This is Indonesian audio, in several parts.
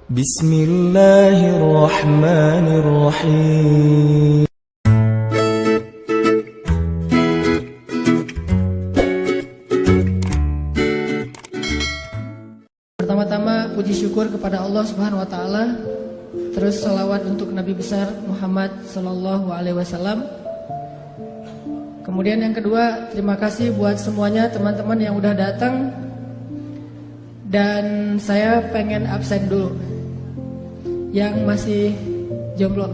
Bismillahirrahmanirrahim. Pertama-tama puji syukur kepada Allah Subhanahu wa taala. Terus salawat untuk Nabi besar Muhammad sallallahu alaihi wasallam. Kemudian yang kedua, terima kasih buat semuanya teman-teman yang udah datang. Dan saya pengen absen dulu. Yang masih jomblo.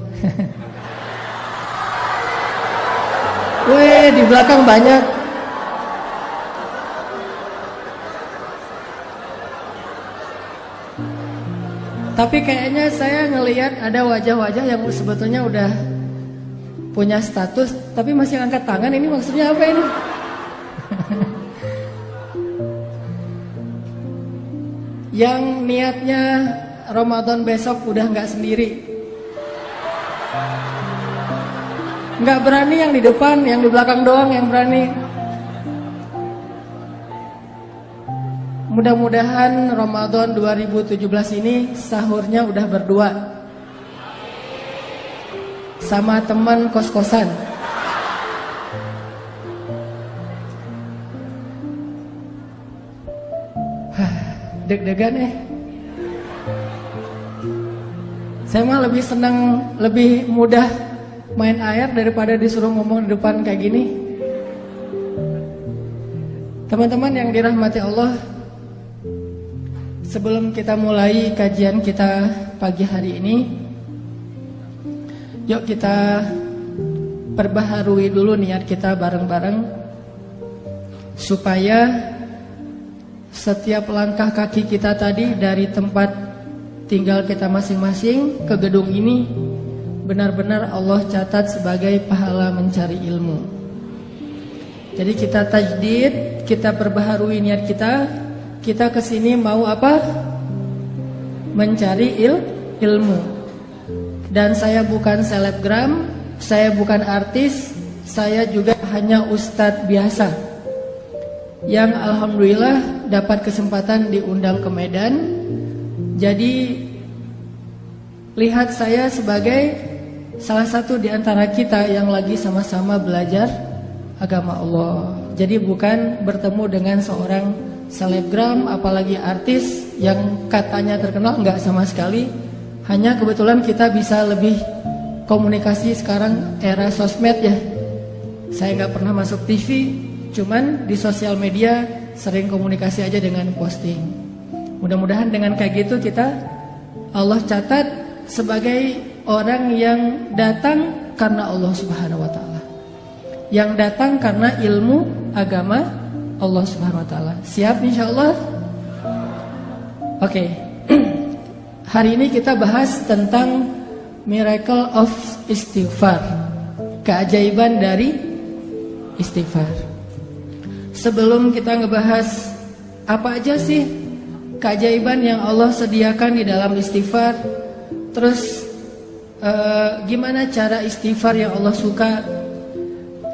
Weh, di belakang banyak. Tapi kayaknya saya ngelihat ada wajah-wajah yang sebetulnya udah punya status tapi masih angkat tangan. Ini maksudnya apa ini? Yang niatnya Ramadan besok udah nggak sendiri, nggak berani yang di depan, yang di belakang doang yang berani. Mudah-mudahan Ramadan 2017 ini sahurnya udah berdua sama teman kos-kosan. Deg-degan Saya mah lebih senang, lebih mudah main air daripada disuruh ngomong di depan kayak gini. Teman-teman yang dirahmati Allah, sebelum kita mulai kajian kita pagi hari ini, yuk kita perbaharui dulu niat kita bareng-bareng, supaya setiap langkah kaki kita tadi dari tempat tinggal kita masing-masing ke gedung ini benar-benar Allah catat sebagai pahala mencari ilmu. Jadi kita tajdid, kita perbaharui niat kita. Kita kesini mau apa? Mencari ilmu. Dan saya bukan selebgram, saya bukan artis, saya juga hanya ustadz biasa yang alhamdulillah dapat kesempatan diundang ke Medan. Jadi lihat saya sebagai salah satu di antara kita yang lagi sama-sama belajar agama Allah. Jadi bukan bertemu dengan seorang selebgram apalagi artis yang katanya terkenal, enggak sama sekali. Hanya kebetulan kita bisa lebih komunikasi sekarang era sosmed ya. Saya enggak pernah masuk TV, cuman di sosial media sering komunikasi aja dengan posting. Mudah-mudahan dengan kayak gitu kita Allah catat sebagai orang yang datang karena Allah Subhanahu wa taala. Yang datang karena ilmu agama Allah Subhanahu wa taala. Siap insyaallah? Oke. Hari ini kita bahas tentang miracle of istighfar. Keajaiban dari istighfar. Sebelum kita ngebahas apa aja sih keajaiban yang Allah sediakan di dalam istighfar, terus gimana cara istighfar yang Allah suka,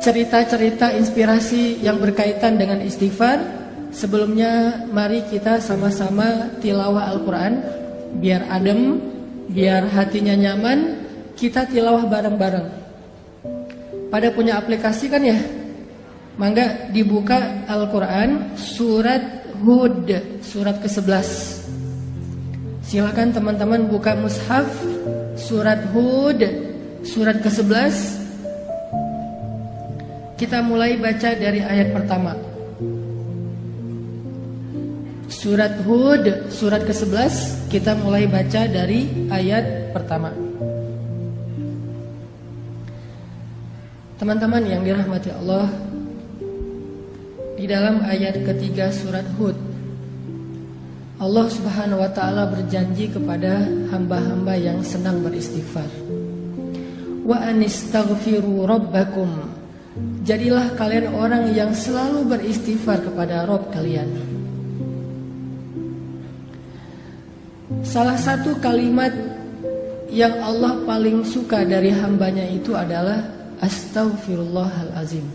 cerita-cerita inspirasi yang berkaitan dengan istighfar. Sebelumnya mari kita sama-sama tilawah Al-Quran, biar adem, biar hatinya nyaman. Kita tilawah bareng-bareng. Pada punya aplikasi kan ya? Mangga dibuka Al-Quran surat Hud, surat ke-11. Silakan teman-teman buka mushaf surat Hud, surat ke-11. Kita mulai baca dari ayat pertama. Surat Hud, surat ke-11. Kita mulai baca dari ayat pertama. Teman-teman yang dirahmati Allah, di dalam ayat ketiga surat Hud, Allah Subhanahu wa ta'ala berjanji kepada hamba-hamba yang senang beristighfar. Wa anistaghfiru rabbakum. Jadilah kalian orang yang selalu beristighfar kepada Rabb kalian. Salah satu kalimat yang Allah paling suka dari hambanya itu adalah astaghfirullahalazim.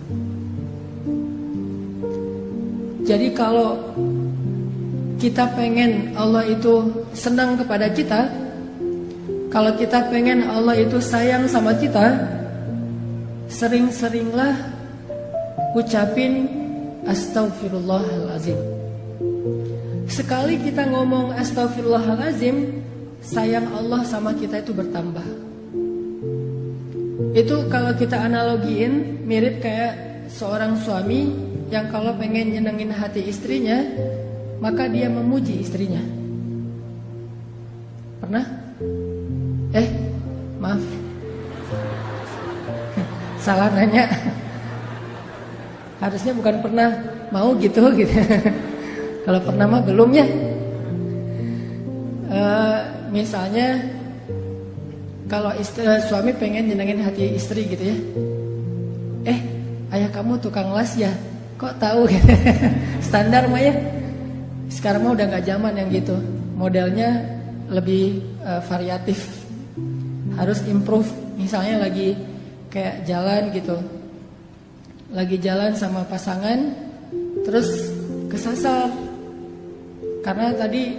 Jadi kalau kita pengen Allah itu senang kepada kita, kalau kita pengen Allah itu sayang sama kita, sering-seringlah ucapin Astaghfirullahalazim. Sekali kita ngomong Astaghfirullahalazim, sayang Allah sama kita itu bertambah. Itu kalau kita analogiin mirip kayak seorang suami yang kalau pengen nyenengin hati istrinya, maka dia memuji istrinya. Pernah? Maaf, salah nanya. Harusnya bukan pernah, mau gitu. Kalau pernah mah belum ya. Misalnya kalau suami pengen nyenengin hati istri gitu ya. Ayah kamu tukang las ya? Kok tahu? Standar mah ya. Sekarang mah udah gak zaman yang gitu. Modelnya lebih variatif. Harus improve. Misalnya lagi kayak jalan gitu, lagi jalan sama pasangan, terus kesasar karena tadi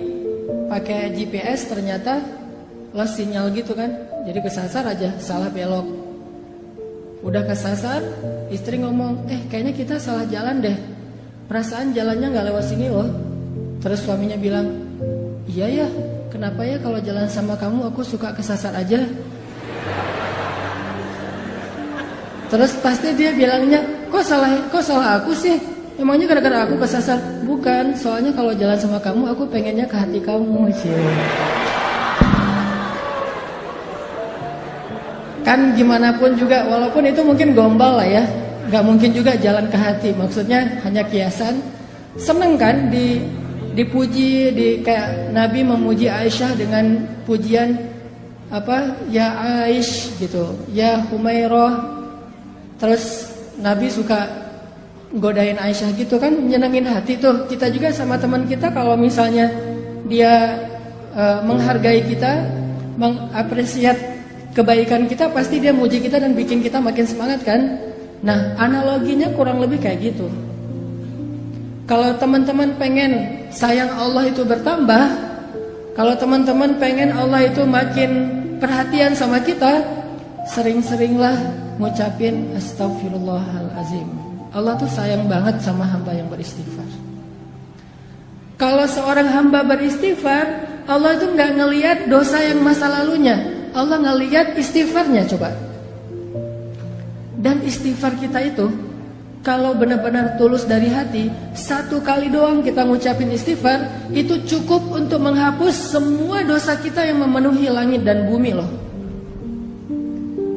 pakai GPS ternyata lost sinyal gitu kan. Jadi kesasar aja, salah belok. Udah kesasar, istri ngomong, kayaknya kita salah jalan deh, perasaan jalannya gak lewat sini loh. Terus suaminya bilang, iya ya, kenapa ya kalau jalan sama kamu aku suka kesasar aja. Terus pasti dia bilangnya, kok salah aku sih? Emangnya gara-gara aku kesasar? Bukan, soalnya kalau jalan sama kamu aku pengennya ke hati kamu. Kan gimana pun juga, walaupun itu mungkin gombal lah ya, gak mungkin juga jalan ke hati. Maksudnya hanya kiasan. Seneng kan dipuji, kayak Nabi memuji Aisyah dengan pujian apa? Ya Aish gitu, ya Humairah. Terus Nabi suka godain Aisyah gitu kan, nyenengin hati tuh. Kita juga sama teman kita kalau misalnya dia menghargai kita, mengapresiat kebaikan kita, pasti dia muji kita dan bikin kita makin semangat kan. Nah, analoginya kurang lebih kayak gitu. Kalau teman-teman pengen sayang Allah itu bertambah, kalau teman-teman pengen Allah itu makin perhatian sama kita, sering-seringlah ngucapin Astaghfirullahalazim. Allah tuh sayang banget sama hamba yang beristighfar. Kalau seorang hamba beristighfar, Allah itu gak ngelihat dosa yang masa lalunya, Allah ngelihat istighfarnya. Coba. Dan istighfar kita itu, kalau benar-benar tulus dari hati, 1 kali doang kita ngucapin istighfar, itu cukup untuk menghapus semua dosa kita yang memenuhi langit dan bumi loh.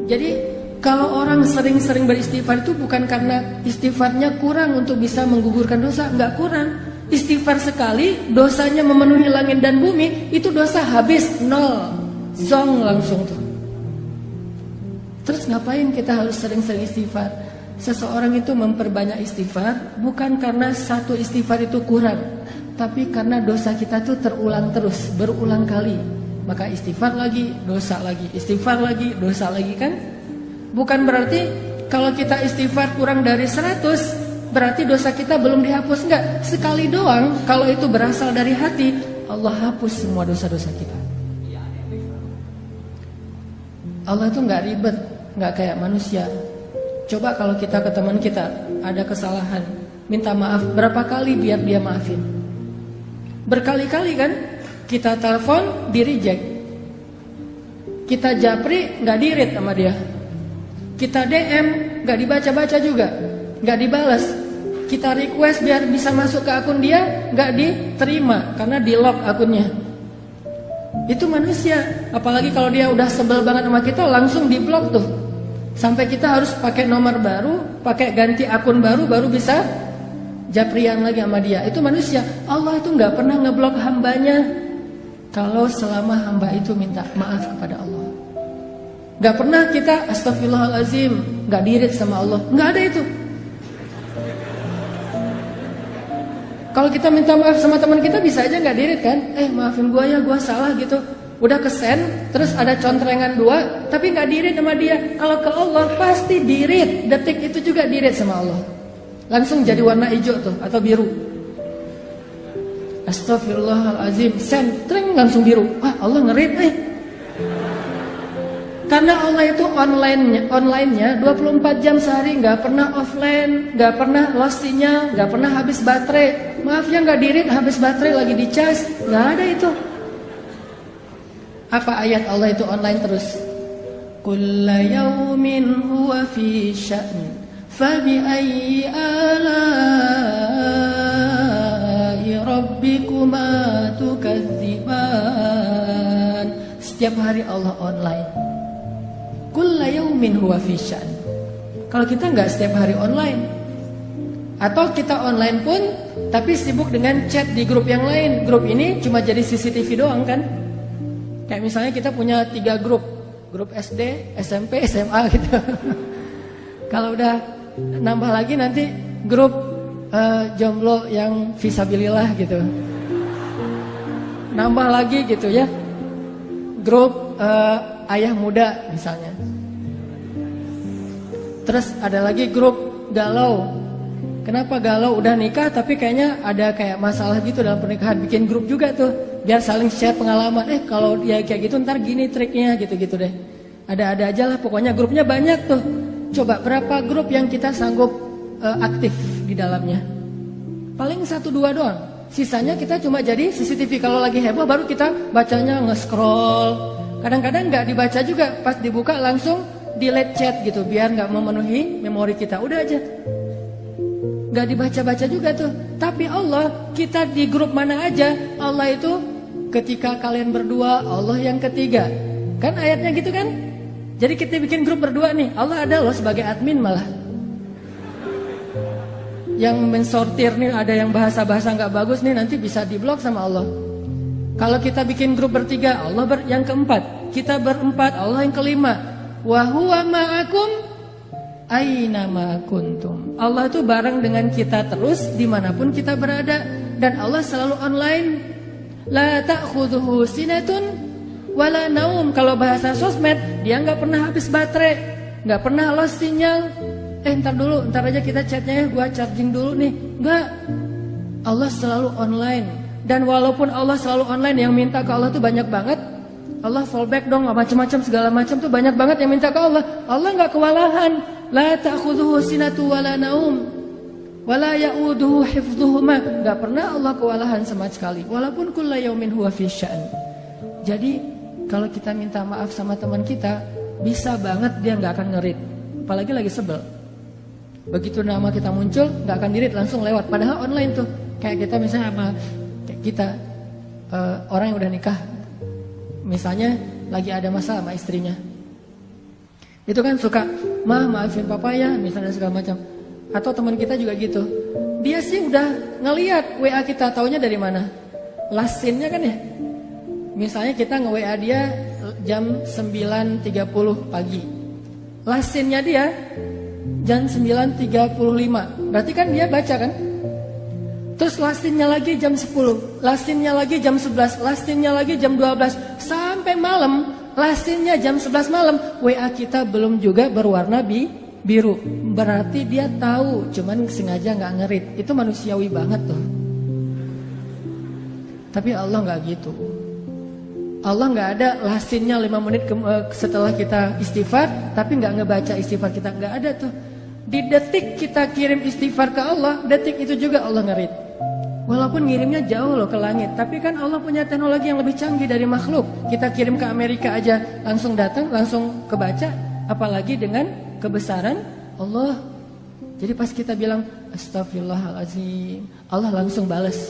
Jadi kalau orang sering-sering beristighfar itu bukan karena istighfarnya kurang untuk bisa menggugurkan dosa, enggak kurang. Istighfar sekali, dosanya memenuhi langit dan bumi, itu dosa habis, 0, zong langsung tuh. Terus ngapain kita harus sering-sering istighfar? Seseorang itu memperbanyak istighfar bukan karena satu istighfar itu kurang, tapi karena dosa kita tuh terulang terus, berulang kali. Maka istighfar lagi, dosa lagi, istighfar lagi, dosa lagi kan? Bukan berarti kalau kita istighfar kurang dari 100, berarti dosa kita belum dihapus. Enggak, sekali doang. Kalau itu berasal dari hati, Allah hapus semua dosa-dosa kita. Allah itu enggak ribet, enggak kayak manusia. Coba kalau kita ke teman kita ada kesalahan, minta maaf berapa kali biar dia maafin? Berkali-kali kan? Kita telepon, di reject. Kita japri, enggak di-read sama dia. Kita DM, gak dibaca-baca juga, gak dibalas. Kita request biar bisa masuk ke akun dia, gak diterima karena di lock akunnya. Itu manusia. Apalagi kalau dia udah sebel banget sama kita, langsung di blok tuh. Sampai kita harus pakai nomor baru, pakai ganti akun baru, baru bisa japrian lagi sama dia. Itu manusia. Allah itu gak pernah ngeblok hambanya kalau selama hamba itu minta maaf kepada Allah. Gak pernah kita Astaghfirullahalazim, gak dirit sama Allah, gak ada itu. Kalau kita minta maaf sama teman kita bisa aja gak dirit kan? Maafin gua ya, gua salah gitu. Udah kesend, terus ada contrengan 2, tapi gak dirit sama dia. Kalau ke Allah pasti dirit, detik itu juga dirit sama Allah. Langsung jadi warna hijau tuh, atau biru. Astagfirullahalazim, send, tring, langsung biru. Wah, Allah ngerit Karena Allah itu online-nya 24 jam sehari, nggak pernah offline, nggak pernah lost sinyal, nggak pernah habis baterai. Maaf ya nggak dirit, habis baterai lagi dicas, nggak ada itu. Apa ayat Allah itu online terus? Kulla yaumin huwa fi sya'n, fabi ayyi ala'i rabbikuma tukadziban. Setiap hari Allah online. Kulla yaumin huwa fi sya'n. Kalau kita nggak setiap hari online, atau kita online pun tapi sibuk dengan chat di grup yang lain. Grup ini cuma jadi CCTV doang kan? Kayak misalnya kita punya 3 grup SD, SMP, SMA gitu. Kalau udah nambah lagi nanti grup jomblo yang fisabilillah gitu. Nambah lagi gitu ya. Grup ayah muda misalnya. Terus ada lagi grup galau. Kenapa galau? Udah nikah tapi kayaknya ada kayak masalah gitu dalam pernikahan. Bikin grup juga tuh biar saling share pengalaman. Kalau dia kayak gitu ntar gini triknya gitu-gitu deh. Ada-ada aja lah pokoknya, grupnya banyak tuh. Coba berapa grup yang kita sanggup aktif di dalamnya? Paling 1-2 doang. Sisanya kita cuma jadi CCTV. Kalau lagi heboh baru kita bacanya nge-scroll. Kadang-kadang nggak dibaca juga, pas dibuka langsung delete chat gitu, biar nggak memenuhi memori kita. Udah aja, nggak dibaca-baca juga tuh. Tapi Allah, kita di grup mana aja, Allah itu ketika kalian berdua, Allah yang ketiga. Kan ayatnya gitu kan? Jadi kita bikin grup berdua nih, Allah ada loh sebagai admin malah. Yang mensortir nih, ada yang bahasa-bahasa nggak bagus nih, nanti bisa diblok sama Allah. Kalau kita bikin grup bertiga, Allah yang keempat. Kita berempat, Allah yang kelima. Wa huwa ma'akum aina ma kuntum. Allah itu bareng dengan kita terus dimanapun kita berada. Dan Allah selalu online. La ta'khudhuhu sinatun wala naum. Kalau bahasa sosmed, dia nggak pernah habis baterai, nggak pernah lost sinyal. Ntar aja kita chatnya ya, gua charging dulu nih. Nggak. Allah selalu online. Dan walaupun Allah selalu online, yang minta ke Allah tuh banyak banget. Allah fallback dong, macam-macam segala macam tuh banyak banget yang minta ke Allah. Allah nggak kewalahan. La ta'khudhuhu sinatu wala naum wala ya'uduhu hifdhuhuma. Nggak pernah Allah kewalahan sama sekali. Walaupun kulla yaumin huwa fi sya'n. Jadi kalau kita minta maaf sama teman kita, bisa banget dia nggak akan ngerit. Apalagi lagi sebel. Begitu nama kita muncul, nggak akan dirit, langsung lewat. Padahal online tuh. Kayak kita misalnya sama kita orang yang udah nikah, misalnya lagi ada masalah sama istrinya, itu kan suka maafin papa ya misalnya segala macam. Atau teman kita juga gitu, dia sih udah ngelihat WA kita, taunya dari mana? Last scene-nya kan ya. Misalnya kita nge-WA dia jam 9.30 pagi, last scene-nya dia jam 9.35, berarti kan dia baca kan. Terus lastinnya lagi jam 10, lastinnya lagi jam 11, lastinnya lagi jam 12, sampai malam, lastinnya jam 11 malam, WA kita belum juga berwarna biru. Berarti dia tahu, cuman sengaja nggak ngerit. Itu manusiawi banget tuh. Tapi Allah nggak gitu. Allah nggak ada lastinnya 5 menit setelah kita istighfar, tapi nggak ngebaca istighfar kita, nggak ada tuh. Di detik kita kirim istighfar ke Allah, detik itu juga Allah ngerit. Walaupun ngirimnya jauh loh ke langit, tapi kan Allah punya teknologi yang lebih canggih dari makhluk. Kita kirim ke Amerika aja langsung datang, langsung kebaca, apalagi dengan kebesaran Allah. Jadi pas kita bilang astagfirullahalazim, Allah langsung balas.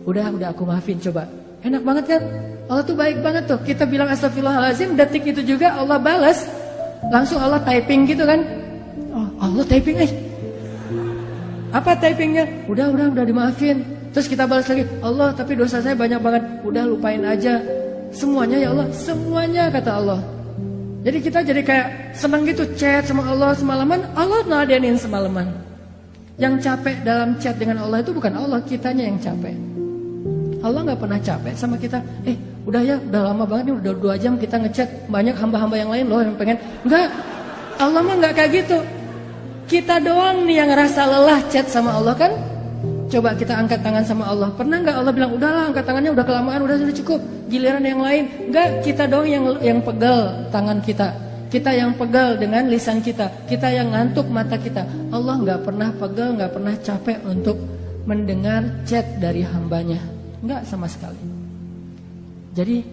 Udah aku maafin, coba. Enak banget kan? Allah tuh baik banget tuh. Kita bilang astagfirullahalazim, detik itu juga Allah balas. Langsung Allah typing gitu kan? Oh, Allah typing Apa typingnya? Udah dimaafin. Terus kita balas lagi, Allah tapi dosa saya banyak banget. Udah lupain aja. Semuanya ya Allah, semuanya kata Allah. Jadi kita jadi kayak seneng gitu chat sama Allah semalaman. Allah ngeladenin semalaman. Yang capek dalam chat dengan Allah itu bukan Allah, kitanya yang capek. Allah gak pernah capek sama kita. Udah ya, udah lama banget nih, udah 2 jam kita ngechat. Banyak hamba-hamba yang lain loh yang pengen. Enggak, Allah mah gak kayak gitu. Kita doang nih yang ngerasa lelah chat sama Allah kan. Coba kita angkat tangan sama Allah. Pernah nggak Allah bilang, udahlah angkat tangannya udah kelamaan, udah cukup, giliran yang lain? Enggak, kita dong yang pegal tangan kita. Kita yang pegal dengan lisan kita. Kita yang ngantuk mata kita. Allah nggak pernah pegal, nggak pernah capek untuk mendengar chat dari hambanya. Nggak sama sekali. Jadi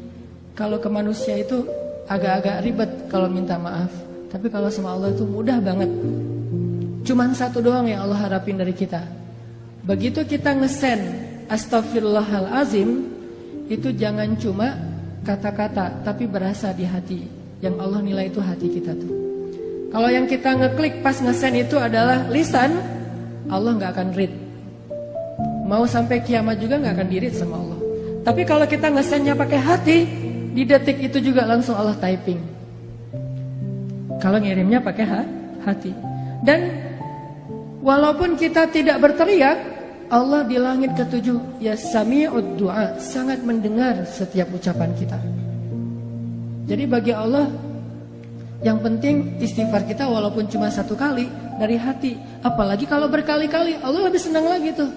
kalau ke manusia itu agak-agak ribet kalau minta maaf. Tapi kalau sama Allah itu mudah banget. Cuman satu doang yang Allah harapin dari kita. Begitu kita ngesen Astaghfirullahalazim, itu jangan cuma kata-kata, tapi berasa di hati. Yang Allah nilai itu hati kita tuh. Kalau yang kita ngeklik pas ngesen itu adalah lisan, Allah gak akan read. Mau sampai kiamat juga gak akan di-read sama Allah. Tapi kalau kita ngesennya pakai hati, di detik itu juga langsung Allah typing. Kalau ngirimnya pakai hati. Dan walaupun kita tidak berteriak, Allah di langit ketujuh, ya sami'ud du'a, sangat mendengar setiap ucapan kita. Jadi bagi Allah, yang penting istighfar kita walaupun cuma satu kali dari hati. Apalagi kalau berkali-kali, Allah lebih senang lagi tuh.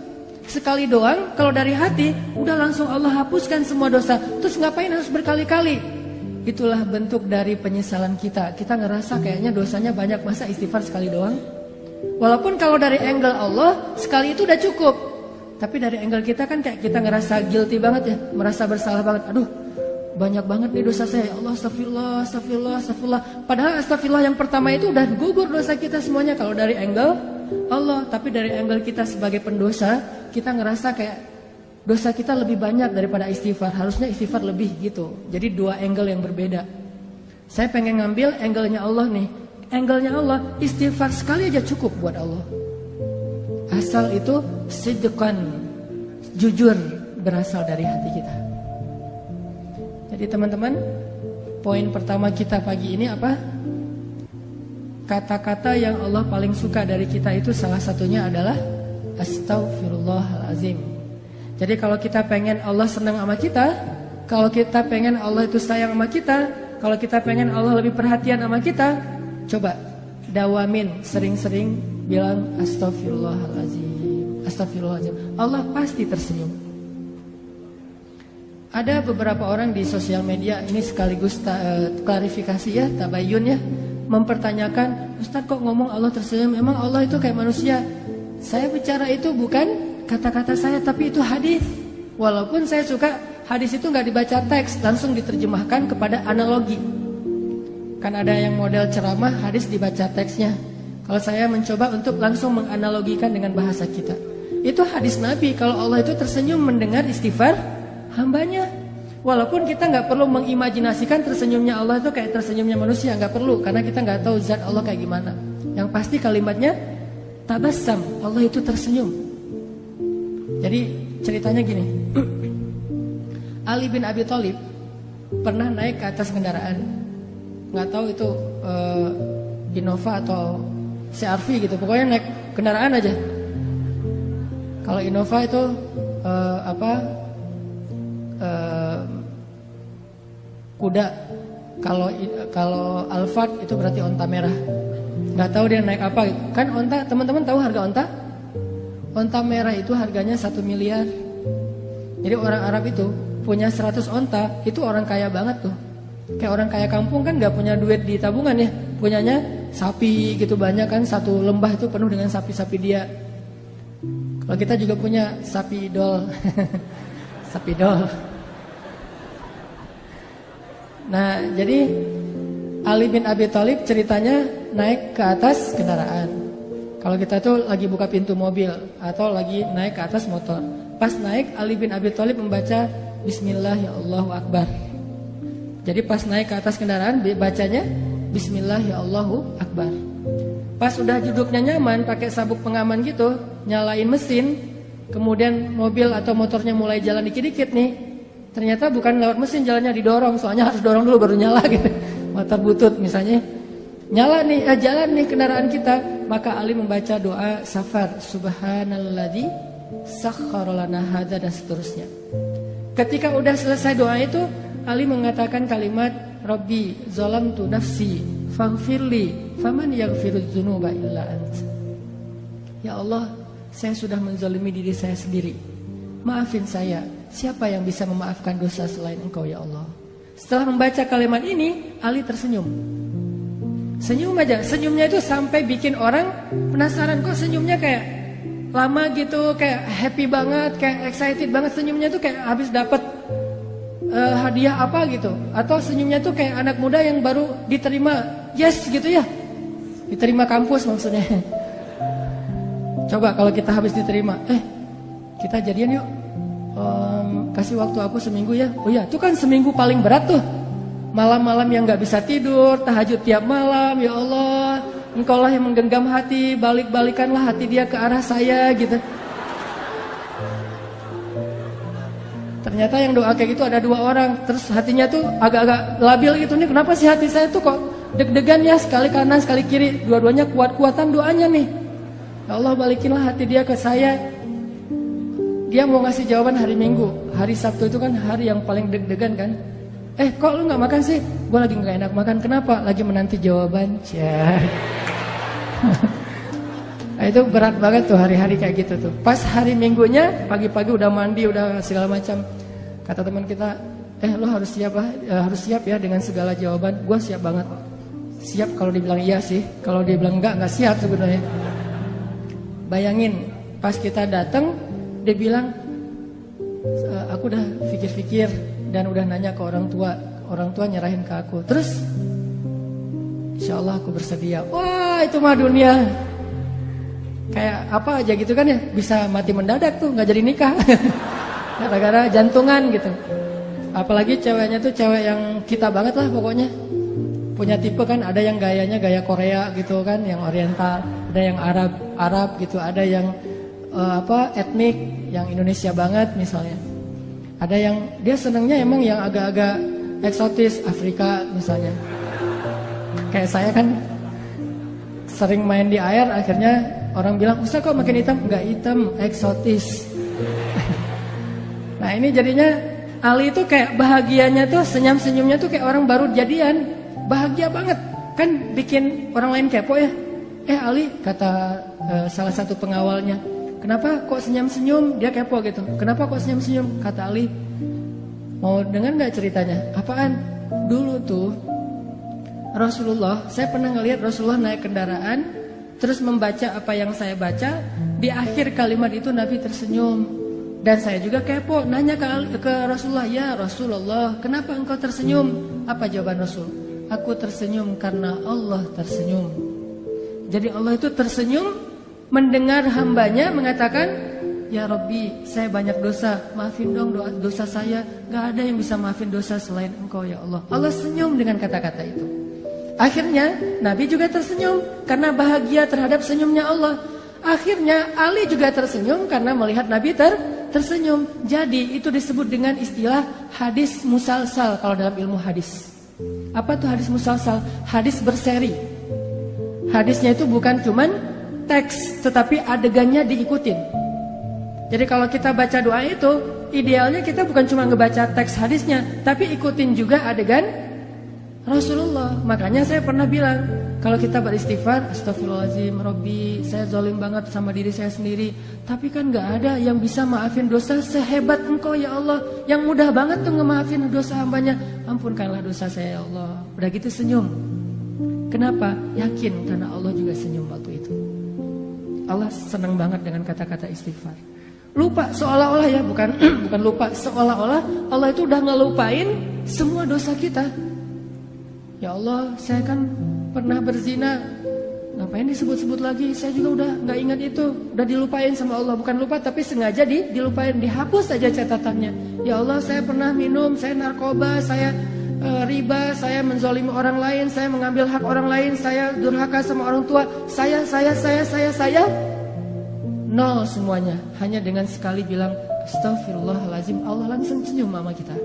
Sekali doang, kalau dari hati, udah langsung Allah hapuskan semua dosa. Terus ngapain harus berkali-kali? Itulah bentuk dari penyesalan kita. Kita ngerasa kayaknya dosanya banyak, masa istighfar sekali doang? Walaupun kalau dari angle Allah, sekali itu udah cukup. Tapi dari angle kita kan kayak kita ngerasa guilty banget ya. Merasa bersalah banget. Aduh, banyak banget nih dosa saya. Ya Allah, astagfirullah, astagfirullah, astagfirullah. Padahal astagfirullah yang pertama itu udah gugur dosa kita semuanya. Kalau dari angle Allah. Tapi dari angle kita sebagai pendosa, kita ngerasa kayak dosa kita lebih banyak daripada istighfar. Harusnya istighfar lebih gitu. Jadi dua angle yang berbeda. Saya pengen ngambil angle-nya Allah nih. Angle-nya Allah, istighfar sekali aja cukup buat Allah. Asal itu sidqan, jujur, berasal dari hati kita. Jadi teman-teman, poin pertama kita pagi ini apa? Kata-kata yang Allah paling suka dari kita itu salah satunya adalah Astaghfirullahalazim. Jadi kalau kita pengen Allah senang sama kita, kalau kita pengen Allah itu sayang sama kita, kalau kita pengen Allah lebih perhatian sama kita, coba dawamin sering-sering bilang Astaghfirullahalazim, Astaghfirullahalazim. Allah pasti tersenyum. Ada beberapa orang di sosial media, ini sekaligus klarifikasi ya, tabayun ya, mempertanyakan, Ustaz kok ngomong Allah tersenyum, emang Allah itu kayak manusia? Saya bicara itu bukan kata-kata saya, tapi itu hadis. Walaupun saya suka hadis itu nggak dibaca teks, langsung diterjemahkan kepada analogi. Kan ada yang model ceramah, hadis dibaca teksnya. Kalau saya mencoba untuk langsung menganalogikan dengan bahasa kita. Itu hadis Nabi, kalau Allah itu tersenyum mendengar istighfar hambanya. Walaupun kita nggak perlu mengimajinasikan tersenyumnya Allah itu kayak tersenyumnya manusia, nggak perlu, karena kita nggak tahu zat Allah kayak gimana. Yang pasti kalimatnya tabassam, Allah itu tersenyum. Jadi ceritanya gini, Ali bin Abi Thalib pernah naik ke atas kendaraan, nggak tahu itu Innova atau CR-V gitu, pokoknya naik kendaraan aja. Kalau Innova itu kuda, kalau Alphard itu berarti onta merah. Nggak tahu dia naik apa. Kan onta, teman-teman tahu harga onta? Onta merah itu harganya 1 miliar. Jadi orang Arab itu punya 100 onta, itu orang kaya banget tuh. Kayak orang kaya kampung kan nggak punya duit di tabungan ya, punyanya sapi gitu banyak kan, satu lembah itu penuh dengan sapi-sapi dia. Kalau kita juga punya sapi idol, sapi idol. Nah, jadi Ali bin Abi Thalib ceritanya naik ke atas kendaraan. Kalau kita tuh lagi buka pintu mobil atau lagi naik ke atas motor. Pas naik, Ali bin Abi Thalib membaca Bismillah ya Allahu Akbar. Jadi pas naik ke atas kendaraan bacanya Bismillah ya Allahu Akbar. Pas udah duduknya nyaman pakai sabuk pengaman gitu, nyalain mesin, kemudian mobil atau motornya mulai jalan dikit-dikit nih. Ternyata bukan lewat mesin jalannya, didorong, soalnya harus dorong dulu baru nyala gitu. Motor butut misalnya. Nyala nih, jalan nih kendaraan kita, maka Ali membaca doa safar, subhanalladzi sakhkhara lana hadza, dan seterusnya. Ketika udah selesai doa itu, Ali mengatakan kalimat Rabbi zalamtu nafsi faghfirli faman yaghfirudz dzunuba illa anta. Ya Allah, saya sudah menzalimi diri saya sendiri. Maafin saya. Siapa yang bisa memaafkan dosa selain Engkau ya Allah? Setelah membaca kalimat ini, Ali tersenyum. Senyum aja. Senyumnya itu sampai bikin orang penasaran. Kok senyumnya kayak lama gitu, kayak happy banget, kayak excited banget. Senyumnya tuh kayak habis dapat hadiah apa gitu. Atau senyumnya tuh kayak anak muda yang baru diterima yes gitu ya. Diterima kampus maksudnya. Coba kalau kita habis diterima, kita jadian yuk. Kasih waktu aku seminggu ya. Oh ya, itu kan seminggu paling berat tuh. Malam-malam yang gak bisa tidur, tahajud tiap malam. Ya Allah, Engkau lah yang menggenggam hati, balik-balikanlah hati dia ke arah saya gitu. Ternyata yang doa kayak gitu ada 2 orang. Terus hatinya tuh agak-agak labil gitu nih. Kenapa sih hati saya tuh kok deg-degan ya, sekali kanan sekali kiri, dua-duanya kuat-kuatan doanya nih. Ya Allah, balikinlah hati dia ke saya. Dia mau ngasih jawaban hari Minggu. Hari Sabtu itu kan hari yang paling deg-degan kan. Kok lu gak makan sih? Gue lagi gak enak makan. Kenapa? Lagi menanti jawaban. Nah, itu berat banget tuh hari-hari kayak gitu tuh. Pas hari Minggunya, pagi-pagi udah mandi, udah segala macam. Kata teman kita, lu harus siap harus siap ya dengan segala jawaban. Gue siap banget. Siap kalau dibilang iya sih. Kalau dibilang enggak siap sebenarnya. Bayangin, pas kita datang, dia bilang, aku udah pikir-pikir dan udah nanya ke orang tua. Orang tua nyerahin ke aku. Terus, insya Allah aku bersedia. Wah, itu mah dunia. Kayak apa aja gitu kan ya. Bisa mati mendadak tuh, gak jadi nikah. Gara-gara jantungan gitu. Apalagi ceweknya tuh cewek yang kita banget lah pokoknya. Punya tipe kan, ada yang gayanya gaya Korea gitu kan, yang oriental. Ada yang Arab gitu. Ada yang etnik, yang Indonesia banget misalnya. Ada yang dia senengnya emang yang agak-agak eksotis, Afrika misalnya. Kayak saya kan sering main di air, akhirnya orang bilang, Ustaz kok makin hitam? Enggak hitam, eksotis. Nah ini jadinya Ali itu kayak bahagianya tuh, senyum-senyumnya tuh kayak orang baru jadian. Bahagia banget. Kan bikin orang lain kepo ya. Ali, kata salah satu pengawalnya, kenapa kok senyum-senyum? Dia kepo gitu. Kenapa kok senyum-senyum? Kata Ali, mau dengar gak ceritanya? Apaan? Dulu tuh Rasulullah, saya pernah ngelihat Rasulullah naik kendaraan, terus membaca apa yang saya baca. Di akhir kalimat itu Nabi tersenyum. Dan saya juga kepo, nanya ke Rasulullah, ya Rasulullah, kenapa engkau tersenyum? Apa jawaban Rasul? Aku tersenyum karena Allah tersenyum. Jadi Allah itu tersenyum mendengar hambanya mengatakan, ya Rabbi, saya banyak dosa, maafin dong dosa saya. Gak ada yang bisa maafin dosa selain engkau ya Allah. Allah senyum dengan kata-kata itu. Akhirnya Nabi juga tersenyum karena bahagia terhadap senyumnya Allah. Akhirnya Ali juga tersenyum karena melihat Nabi tersenyum. Jadi itu disebut dengan istilah hadis musalsal kalau dalam ilmu hadis. Apa tuh hadis musalsal? Hadis berseri. Hadisnya itu bukan cuman teks, tetapi adegannya diikutin. Jadi kalau kita baca doa itu, idealnya kita bukan cuma ngebaca teks hadisnya, tapi ikutin juga adegan Rasulullah. Makanya saya pernah bilang, kalau kita beristighfar, astagfirullahaladzim, Rabbi, saya zalim banget sama diri saya sendiri. Tapi kan gak ada yang bisa maafin dosa sehebat engkau ya Allah, yang mudah banget tuh ngemaafin dosa hambanya. Ampunkanlah dosa saya ya Allah. Udah gitu senyum. Kenapa? Yakin karena Allah juga senyum waktu itu. Allah senang banget dengan kata-kata istighfar. Lupa seolah-olah ya, bukan lupa, seolah-olah Allah itu udah ngelupain semua dosa kita. Ya Allah, saya kan pernah berzina. Ngapain disebut-sebut lagi? Saya juga udah gak ingat itu. Udah dilupain sama Allah. Bukan lupa tapi sengaja dilupain. Dihapus aja catatannya. Ya Allah, saya pernah minum, saya narkoba, saya riba, saya menzalimi orang lain, saya mengambil hak orang lain, saya durhaka sama orang tua. Saya nol semuanya. Hanya dengan sekali bilang astagfirullahaladzim, Allah langsung senyum sama kita.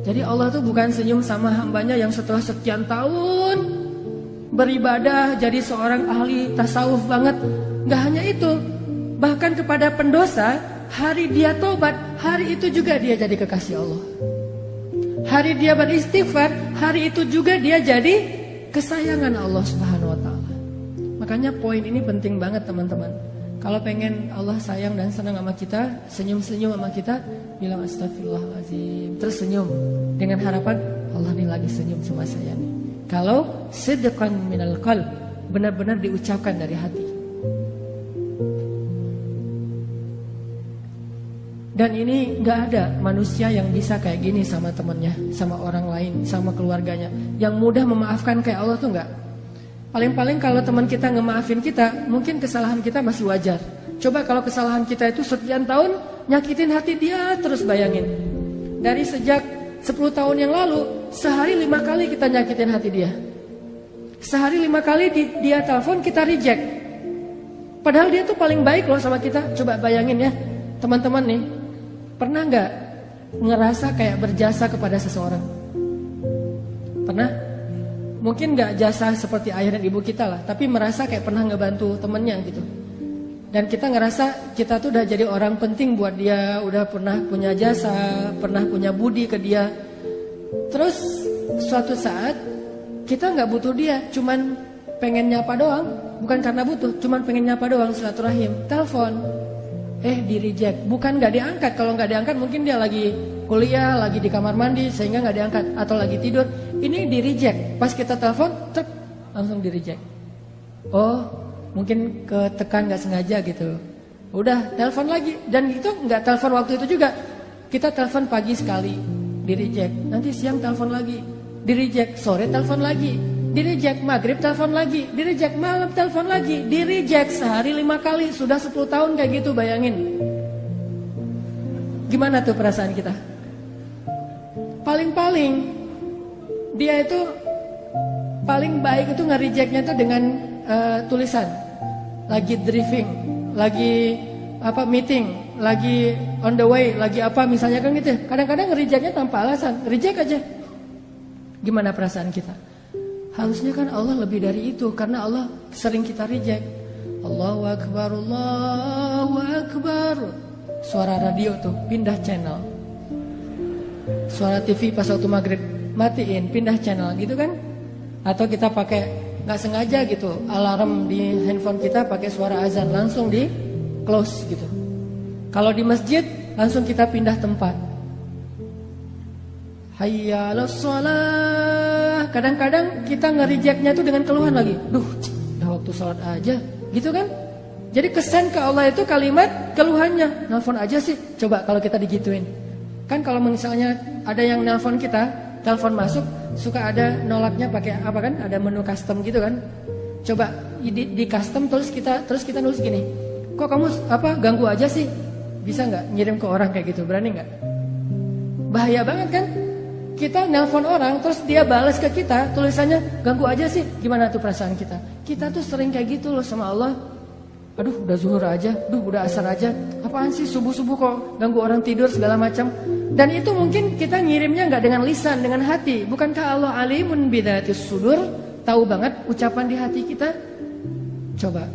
Jadi Allah tuh bukan senyum sama hambanya yang setelah sekian tahun beribadah jadi seorang ahli tasawuf banget. Gak hanya itu, bahkan kepada pendosa, hari dia tobat, hari itu juga dia jadi kekasih Allah. Hari dia beristighfar, hari itu juga dia jadi kesayangan Allah Subhanahu wa ta'ala. Makanya poin ini penting banget teman-teman. Kalau pengen Allah sayang dan senang sama kita, senyum-senyum sama kita, bilang astagfirullahaladzim, terus senyum dengan harapan Allah nih lagi senyum sama saya nih. Kalau sidqan minal qalb, benar-benar diucapkan dari hati. Dan ini gak ada manusia yang bisa kayak gini sama temennya, sama orang lain, sama keluarganya. Yang mudah memaafkan kayak Allah tuh gak. Paling-paling kalau teman kita ngemaafin kita, mungkin kesalahan kita masih wajar. Coba kalau kesalahan kita itu sekian tahun nyakitin hati dia, terus bayangin. Dari sejak 10 tahun yang lalu, sehari 5 kali kita nyakitin hati dia. Sehari 5 kali dia telepon, kita reject. Padahal dia tuh paling baik loh sama kita. Coba bayangin ya, teman-teman nih, pernah gak ngerasa kayak berjasa kepada seseorang? Pernah? Mungkin gak jasa seperti ayah dan ibu kita lah, tapi merasa kayak pernah ngebantu temennya gitu. Dan kita ngerasa kita tuh udah jadi orang penting buat dia, udah pernah punya jasa, pernah punya budi ke dia. Terus suatu saat kita gak butuh dia, cuman pengen nyapa doang. Bukan karena butuh, cuman pengen nyapa doang, silaturahim, telepon. Di reject, bukan gak diangkat. Kalau gak diangkat mungkin dia lagi kuliah, lagi di kamar mandi sehingga gak diangkat, atau lagi tidur. Ini di reject, pas kita telepon langsung di reject. Oh, mungkin ketekan gak sengaja gitu. Udah telepon lagi, dan itu gak telepon waktu itu juga. Kita telepon pagi sekali, di reject. Nanti siang telepon lagi, di reject. Sore telepon lagi, di reject. Maghrib telepon lagi, di reject. Malam telepon lagi, di reject. Sehari 5 kali, sudah 10 tahun kayak gitu, bayangin. Gimana tuh perasaan kita? Paling-paling dia itu paling baik itu nge-rejectnya tuh dengan tulisan. Lagi driving, lagi meeting, lagi on the way, lagi apa misalnya kan gitu. Kadang-kadang nge-rejectnya tanpa alasan, reject aja. Gimana perasaan kita? Harusnya kan Allah lebih dari itu, karena Allah sering kita reject. Allahu Akbar, Allahu Akbar. Suara radio tuh, pindah channel. Suara TV pas waktu maghrib, matiin, pindah channel gitu kan. Atau kita pakai, gak sengaja gitu, alarm di handphone kita pakai suara azan, langsung di close gitu. Kalau di masjid, langsung kita pindah tempat. Hayya 'alas shalah. Kadang-kadang kita nge-rejectnya tuh dengan keluhan lagi. Duh, udah waktu sholat aja, gitu kan. Jadi kesan ke Allah itu kalimat keluhannya. Nelfon aja sih, coba kalau kita digituin. Kan kalau misalnya ada yang nelfon kita, telepon masuk, suka ada nolaknya pakai apa kan? Ada menu custom gitu kan. Coba di custom terus kita nulis gini. Kok kamu ganggu aja sih? Bisa nggak ngirim ke orang kayak gitu? Berani nggak? Bahaya banget kan? Kita nelpon orang terus dia balas ke kita tulisannya ganggu aja sih. Gimana tuh perasaan kita? Kita tuh sering kayak gitu loh sama Allah. Aduh udah zuhur aja, udah asar aja. Apaan sih subuh-subuh kok ganggu orang tidur segala macam. Dan itu mungkin kita ngirimnya nggak dengan lisan, dengan hati. Bukankah Allah alimun bidatis sudur? Tahu banget ucapan di hati kita. Coba.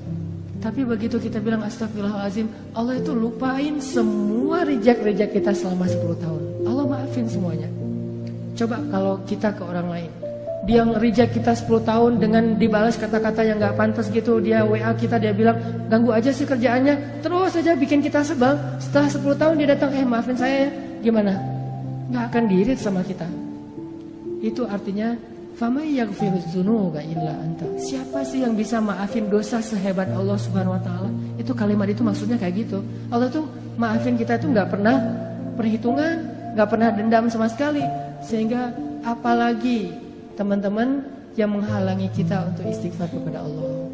Tapi begitu kita bilang astagfirullahaladzim, Allah itu lupain semua reject kita selama 10 tahun. Allah maafin semuanya. Coba kalau kita ke orang lain, dia nge-reject kita 10 tahun dengan dibalas kata-kata yang gak pantas gitu. Dia WA kita, dia bilang ganggu aja sih kerjaannya, terus aja bikin kita sebel. Setelah 10 tahun dia datang, maafin saya ya. Gimana? Gak akan diirit sama kita. Itu artinya famay yaghfiruz dzunuba illa anta. Siapa sih yang bisa maafin dosa sehebat Allah Subhanahu wa taala? Itu kalimat itu maksudnya kayak gitu. Allah tuh maafin kita tuh gak pernah perhitungan, gak pernah dendam sama sekali. Sehingga apalagi teman-teman yang menghalangi kita untuk istighfar kepada Allah.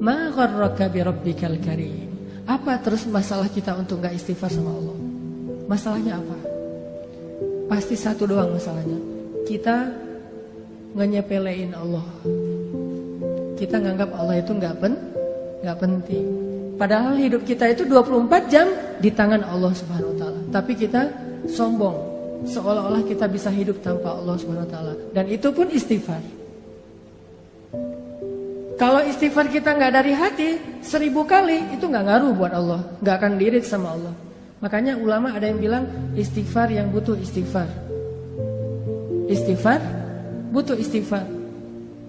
Ma gharraka bi rabbikal karim. Apa terus masalah kita untuk gak istighfar sama Allah? Masalahnya apa? Pasti satu doang masalahnya. Kita nge-nyepelein Allah. Kita nganggap Allah itu gak penting. Padahal hidup kita itu 24 jam di tangan Allah Subhanahu wa taala. Tapi kita sombong. Seolah-olah kita bisa hidup tanpa Allah Subhanahu wa taala. Dan itu pun istighfar. Kalau istighfar kita gak dari hati 1000 kali, itu gak ngaruh buat Allah. Gak akan diirit sama Allah. Makanya ulama ada yang bilang istighfar yang butuh istighfar. Istighfar butuh istighfar.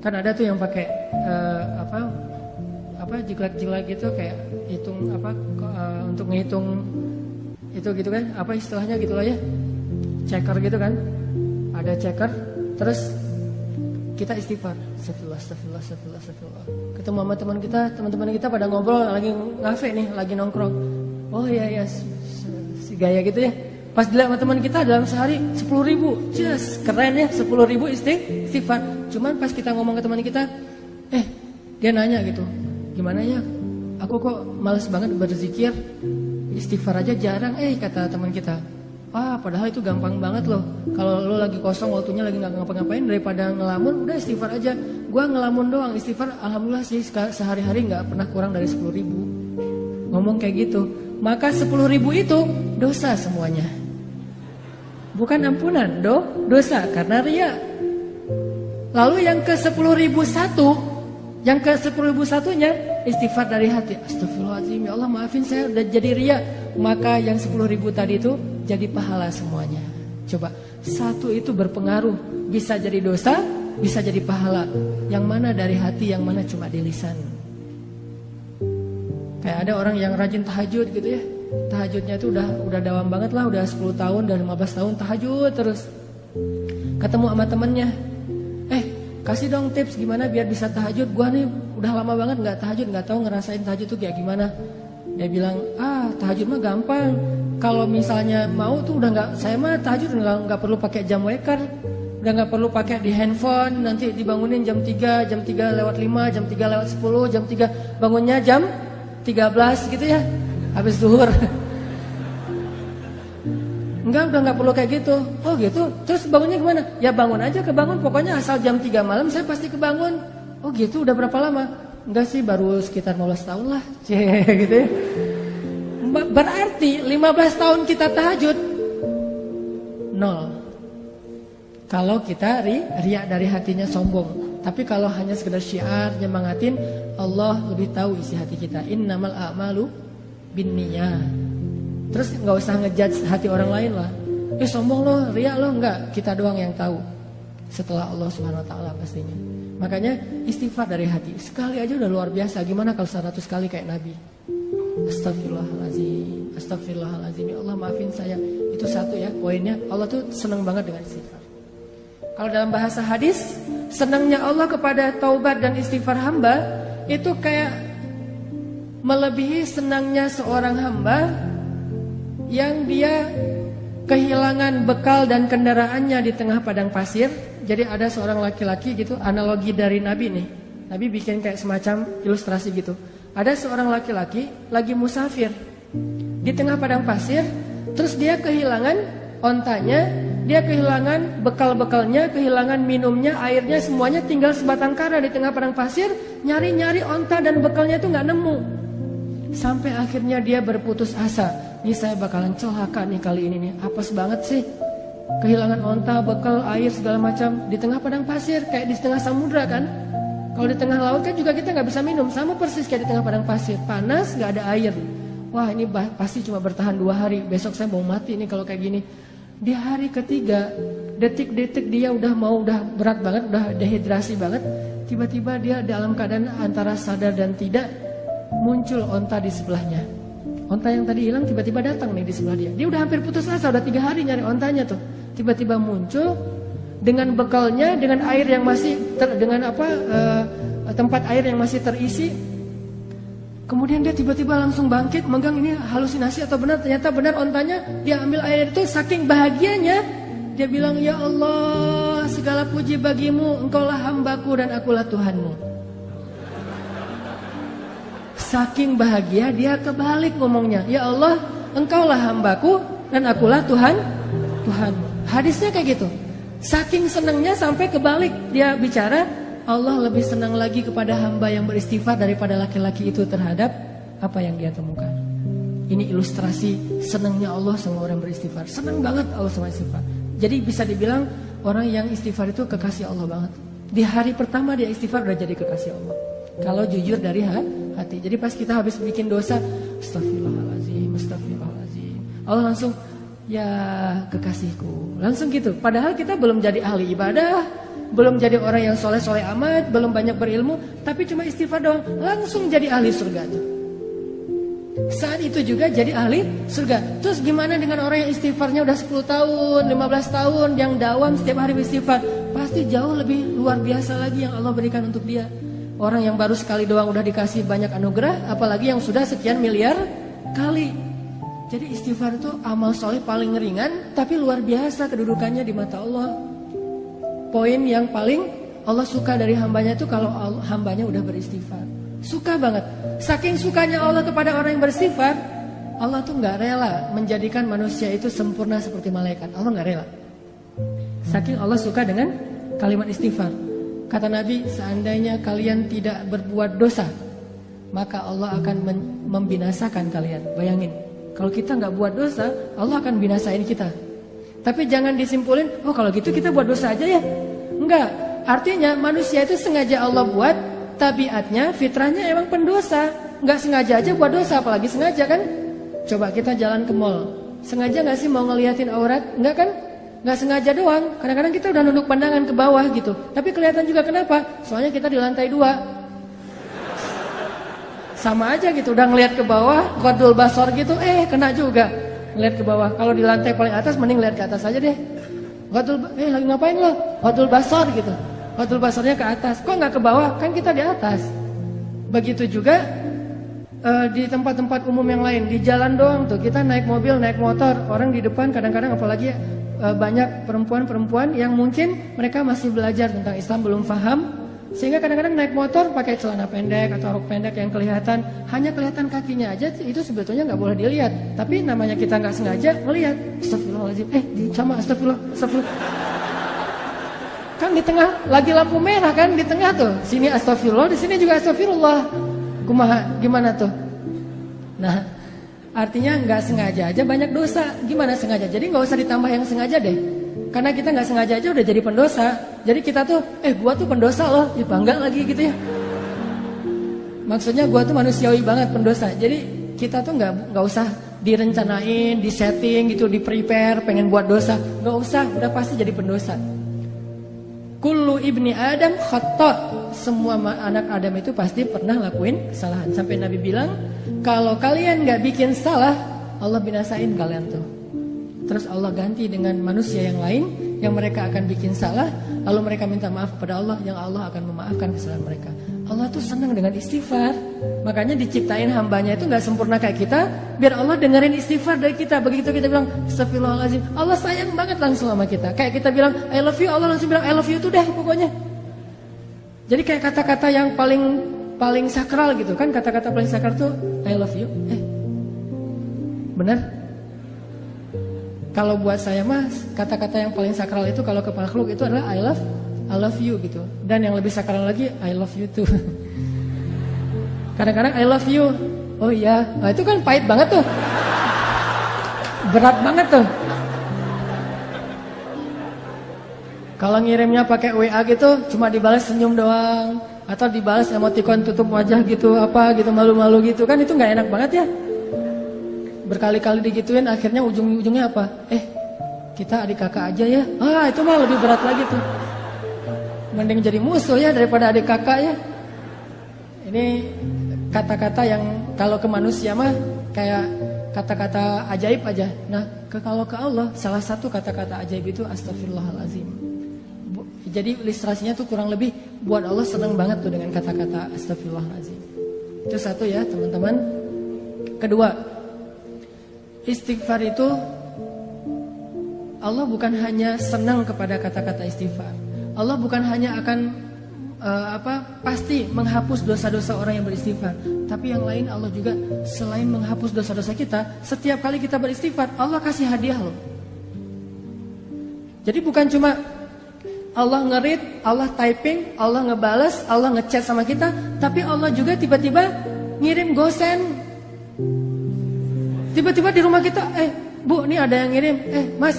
Kan ada tuh yang pakai jilat-jilat gitu kayak hitung untuk ngitung itu gitu kan, apa istilahnya gitu lah ya, checker gitu kan, ada checker, terus kita istighfar, astagfirullah. Ketemu sama teman-teman kita pada ngobrol lagi ngafe nih, lagi nongkrong. Oh iya si gaya gitu ya. Pas dilihat sama teman kita dalam sehari 10.000, just keren ya, 10.000 istighfar. Cuman pas kita ngomong ke teman kita, dia nanya gitu, gimana ya? Aku kok males banget berzikir, istighfar aja jarang. Kata teman kita, padahal itu gampang banget loh. Kalau lo lagi kosong waktunya lagi nggak ngapa-ngapain, daripada ngelamun, udah istighfar aja. Gua ngelamun doang, istighfar alhamdulillah sih sehari-hari nggak pernah kurang dari 10.000. Ngomong kayak gitu, maka 10.000 itu dosa semuanya. Bukan ampunan, dosa karena riya. Lalu yang ke 10.001, yang ke 10.001-nya istighfar dari hati. Astagfirullahaladzim, ya Allah maafin saya udah jadi riya. Maka yang 10.000 tadi itu jadi pahala semuanya. Coba, satu itu berpengaruh, bisa jadi dosa, bisa jadi pahala. Yang mana dari hati, yang mana cuma di lisan. Kayak ada orang yang rajin tahajud gitu ya. Tahajudnya itu udah dawam banget lah, udah 10 tahun, udah 15 tahun tahajud terus. Ketemu sama temennya, kasih dong tips gimana biar bisa tahajud. Gua nih udah lama banget nggak tahajud, nggak tahu ngerasain tahajud tuh kayak gimana. Dia bilang, tahajud mah gampang. Kalau misalnya mau tuh udah nggak, saya mah tahajud nggak perlu pakai jam waker, udah nggak perlu pakai di handphone. Nanti dibangunin jam 3 lewat 5, jam 3 lewat 10, jam 3 bangunnya jam 13 gitu ya. Habis zuhur. Enggak, udah nggak perlu kayak gitu. Oh gitu. Terus bangunnya gimana? Ya bangun aja, kebangun. Pokoknya asal jam 3 malam saya pasti kebangun. Oh gitu, udah berapa lama? Enggak sih, baru sekitar 15 tahun lah. Gitu ya. Berarti 15 tahun kita tahajud 0. Kalau kita riak dari hatinya sombong. Tapi kalau hanya sekedar syiar, nyemangatin, Allah lebih tahu isi hati kita. Innamal a'malu binniyat. Terus nggak usah ngejudge hati orang lain lah. Sombong lo, riak lo, enggak. Kita doang yang tahu. Setelah Allah Subhanahu Wa Taala pastinya. Makanya istighfar dari hati. Sekali aja udah luar biasa. Gimana kalau 100 kali kayak Nabi? Astagfirullahaladzim, astagfirullahaladzim. Ya Allah maafin saya. Itu satu ya poinnya. Allah tuh senang banget dengan istighfar. Kalau dalam bahasa hadis, senangnya Allah kepada taubat dan istighfar hamba itu kayak melebihi senangnya seorang hamba yang dia kehilangan bekal dan kendaraannya di tengah padang pasir. Jadi ada seorang laki-laki gitu, analogi dari Nabi nih. Nabi bikin kayak semacam ilustrasi gitu. Ada seorang laki-laki lagi musafir di tengah padang pasir, terus dia kehilangan ontanya, dia kehilangan bekal-bekalnya, kehilangan minumnya, airnya, semuanya tinggal sebatang kara di tengah padang pasir. Nyari-nyari onta dan bekalnya itu nggak nemu. Sampai akhirnya dia berputus asa. Ini saya bakalan celaka nih kali ini nih. Apes banget sih. Kehilangan onta, bekal, air segala macam di tengah padang pasir, kayak di tengah samudra kan. Kalau di tengah laut kan juga kita nggak bisa minum, sama persis kayak di tengah padang pasir. Panas, nggak ada air. Wah ini pasti cuma bertahan 2 hari. Besok saya mau mati nih kalau kayak gini. Di hari ketiga, detik-detik dia udah berat banget, udah dehidrasi banget. Tiba-tiba dia dalam keadaan antara sadar dan tidak, muncul onta di sebelahnya. Onta yang tadi hilang tiba-tiba datang nih di sebelah dia. Dia udah hampir putus asa, udah 3 hari nyari ontanya tuh. Tiba-tiba muncul dengan bekalnya, dengan air yang masih tempat air yang masih terisi. Kemudian dia tiba-tiba langsung bangkit, megang, ini halusinasi atau benar? Ternyata benar ontanya. Dia ambil air itu, saking bahagianya dia bilang, ya Allah, segala puji bagimu, engkaulah hambaku dan akulah Tuhanmu. Saking bahagia dia kebalik ngomongnya, ya Allah, engkaulah hambaku dan akulah Tuhanmu. Hadisnya kayak gitu. Saking senangnya sampai kebalik dia bicara, Allah lebih senang lagi kepada hamba yang beristighfar daripada laki-laki itu terhadap apa yang dia temukan. Ini ilustrasi senangnya Allah sama orang beristighfar. Senang banget Allah sama istighfar. Jadi bisa dibilang orang yang istighfar itu kekasih Allah banget. Di hari pertama dia istighfar udah jadi kekasih Allah. Kalau jujur dari hati. Jadi pas kita habis bikin dosa, astagfirullahaladzim, astagfirullahaladzim, Allah langsung, ya kekasihku. Langsung gitu. Padahal kita belum jadi ahli ibadah, belum jadi orang yang soleh-soleh amat, belum banyak berilmu, tapi cuma istighfar doang, langsung jadi ahli surga tuh. Saat itu juga jadi ahli surga. Terus gimana dengan orang yang istighfarnya udah 10 tahun, 15 tahun, yang dawam setiap hari istighfar? Pasti jauh lebih luar biasa lagi yang Allah berikan untuk dia. Orang yang baru sekali doang udah dikasih banyak anugerah, apalagi yang sudah sekian miliar kali. Jadi istighfar itu amal soleh paling ringan, tapi luar biasa kedudukannya di mata Allah. Poin yang paling Allah suka dari hambanya itu kalau hambanya udah beristighfar. Suka banget. Saking sukanya Allah kepada orang yang beristighfar, Allah tuh gak rela menjadikan manusia itu sempurna seperti malaikat. Allah gak rela. Saking Allah suka dengan kalimat istighfar. Kata Nabi, seandainya kalian tidak berbuat dosa, maka Allah akan membinasakan kalian. Bayangin, kalau kita gak buat dosa, Allah akan binasain kita. Tapi jangan disimpulin, oh kalau gitu kita buat dosa aja ya. Enggak, artinya manusia itu sengaja Allah buat, tabiatnya, fitrahnya emang pendosa. Nggak sengaja aja buat dosa, apalagi sengaja kan. Coba kita jalan ke mall, sengaja nggak sih mau ngeliatin aurat? Nggak kan? Nggak sengaja doang. Kadang-kadang kita udah nunduk pandangan ke bawah gitu, tapi kelihatan juga. Kenapa? Soalnya kita di lantai 2. Sama aja gitu, udah ngeliat ke bawah, qadul basor gitu, kena juga. Ngeliat ke bawah. Kalau di lantai paling atas, mending lihat ke atas aja deh. Lagi ngapain lo? Qadul basor gitu. Qadul basarnya ke atas. Kok nggak ke bawah? Kan kita di atas. Begitu juga di tempat-tempat umum yang lain. Di jalan doang tuh, kita naik mobil, naik motor, orang di depan kadang-kadang, apalagi banyak perempuan-perempuan yang mungkin mereka masih belajar tentang Islam, belum paham, sehingga kadang-kadang naik motor pakai celana pendek atau rok pendek yang kelihatan, hanya kelihatan kakinya aja, itu sebetulnya nggak boleh dilihat. Tapi namanya kita nggak sengaja melihat. Astagfirullahaladzim, sama astagfirullah. Kan di tengah lagi lampu merah kan, di tengah tuh. Sini astagfirullah, di sini juga astagfirullah. Kumaha, gimana tuh? Nah, artinya nggak sengaja aja banyak dosa. Gimana sengaja? Jadi nggak usah ditambah yang sengaja deh. Karena kita nggak sengaja aja udah jadi pendosa. Jadi kita tuh, gua tuh pendosa loh, bangga lagi gitu ya. Maksudnya gua tuh manusiawi banget pendosa. Jadi kita tuh nggak usah direncanain, disetting gitu, di prepare pengen buat dosa. Nggak usah, udah pasti jadi pendosa. Kullu ibni Adam khata'. Semua anak Adam itu pasti pernah lakuin kesalahan. Sampai Nabi bilang, kalau kalian gak bikin salah, Allah binasain kalian tuh. Terus Allah ganti dengan manusia yang lain, yang mereka akan bikin salah, lalu mereka minta maaf kepada Allah, yang Allah akan memaafkan kesalahan mereka. Allah tuh senang dengan istighfar. Makanya diciptain hambanya itu gak sempurna kayak kita, biar Allah dengerin istighfar dari kita. Begitu kita bilang astagfirullahaladzim, Allah sayang banget langsung sama kita. Kayak kita bilang I love you, Allah langsung bilang I love you tuh deh pokoknya. Jadi kayak kata-kata yang paling sakral gitu kan. Kata-kata paling sakral tuh I love you. Bener? Kalau buat saya mah kata-kata yang paling sakral itu kalau ke makhluk itu adalah I love you gitu. Dan yang lebih sakral lagi I love you too. Kadang-kadang I love you. Oh iya, nah, itu kan pahit banget tuh. Berat banget tuh. Kalau ngirimnya pakai WA gitu cuma dibalas senyum doang, atau dibalas emoticon tutup wajah gitu, apa gitu, malu-malu gitu kan, itu nggak enak banget ya. Berkali-kali digituin, akhirnya ujung-ujungnya apa? Kita adik kakak aja ya. Itu mah lebih berat lagi tuh. Mending jadi musuh ya daripada adik kakak ya. Ini kata-kata yang kalau ke manusia mah kayak kata-kata ajaib aja. Nah, kalau ke Allah salah satu kata-kata ajaib itu astagfirullahalazim. Jadi ilustrasinya tuh kurang lebih buat Allah senang banget tuh dengan kata-kata astagfirullahalazim. Itu satu ya teman-teman. Kedua, istighfar itu Allah bukan hanya senang kepada kata-kata istighfar. Allah bukan hanya akan pasti menghapus dosa-dosa orang yang beristighfar, tapi yang lain Allah juga selain menghapus dosa-dosa kita, setiap kali kita beristighfar Allah kasih hadiah loh. Jadi bukan cuma Allah nge-read, Allah typing, Allah ngebales, Allah ngechat sama kita, tapi Allah juga tiba-tiba ngirim gosen. Tiba-tiba di rumah kita, Bu, ini ada yang ngirim, Mas,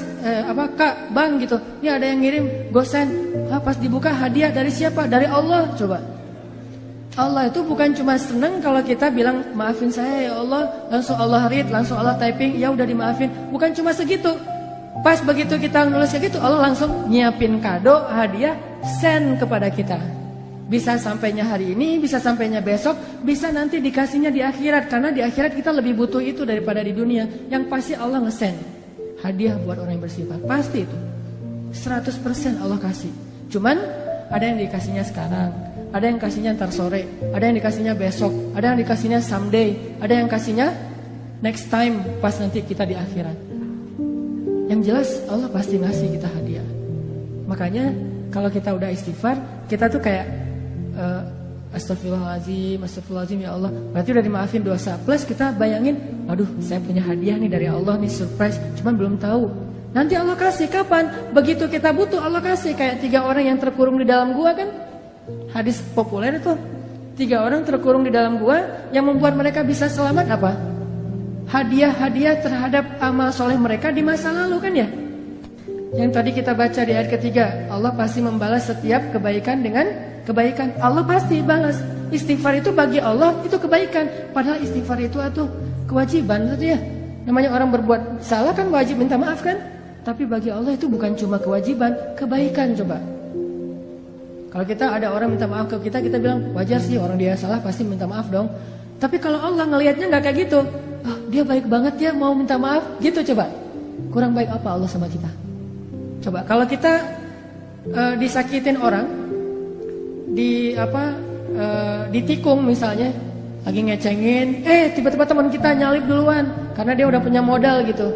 Kak, Bang gitu, ini ada yang ngirim gosen. Pas dibuka hadiah dari siapa? Dari Allah, coba. Allah itu bukan cuma senang kalau kita bilang maafin saya ya Allah, langsung Allah read, langsung Allah typing, ya udah dimaafin. Bukan cuma segitu. Pas begitu kita nulis kayak gitu, Allah langsung nyiapin kado, hadiah, send kepada kita. Bisa sampainya hari ini, bisa sampainya besok, bisa nanti dikasihnya di akhirat. Karena di akhirat kita lebih butuh itu daripada di dunia. Yang pasti Allah nge-send hadiah buat orang yang bersifat. Pasti itu 100% Allah kasih. Cuman ada yang dikasihnya sekarang, ada yang kasihnya ntar sore, ada yang dikasihnya besok, ada yang dikasihnya someday, ada yang kasihnya next time pas nanti kita di akhirat. Yang jelas Allah pasti ngasih kita hadiah. Makanya kalau kita udah istighfar, kita tuh kayak astagfirullahaladzim, astagfirullahaladzim ya Allah. Berarti udah dimaafin dosa. Plus kita bayangin, aduh saya punya hadiah nih dari Allah nih, surprise. Cuman belum tahu. Nanti Allah kasih kapan? Begitu kita butuh Allah kasih. Kayak 3 orang yang terkurung di dalam gua kan. Hadis populer itu. 3 orang terkurung di dalam gua. Yang membuat mereka bisa selamat apa? Hadiah-hadiah terhadap amal soleh mereka di masa lalu kan ya. Yang tadi kita baca di ayat ketiga, Allah pasti membalas setiap kebaikan dengan kebaikan. Allah pasti balas. Istighfar itu bagi Allah itu kebaikan. Padahal istighfar itu kewajiban itu ya. Namanya orang berbuat salah kan wajib minta maaf kan. Tapi bagi Allah itu bukan cuma kewajiban, kebaikan coba. Kalau kita ada orang minta maaf ke kita, kita bilang wajar sih orang dia salah pasti minta maaf dong. Tapi kalau Allah ngelihatnya nggak kayak gitu, oh, dia baik banget ya mau minta maaf gitu coba. Kurang baik apa Allah sama kita? Coba kalau kita disakitin orang, ditikung misalnya, lagi ngecengin, tiba-tiba teman kita nyalip duluan karena dia udah punya modal gitu.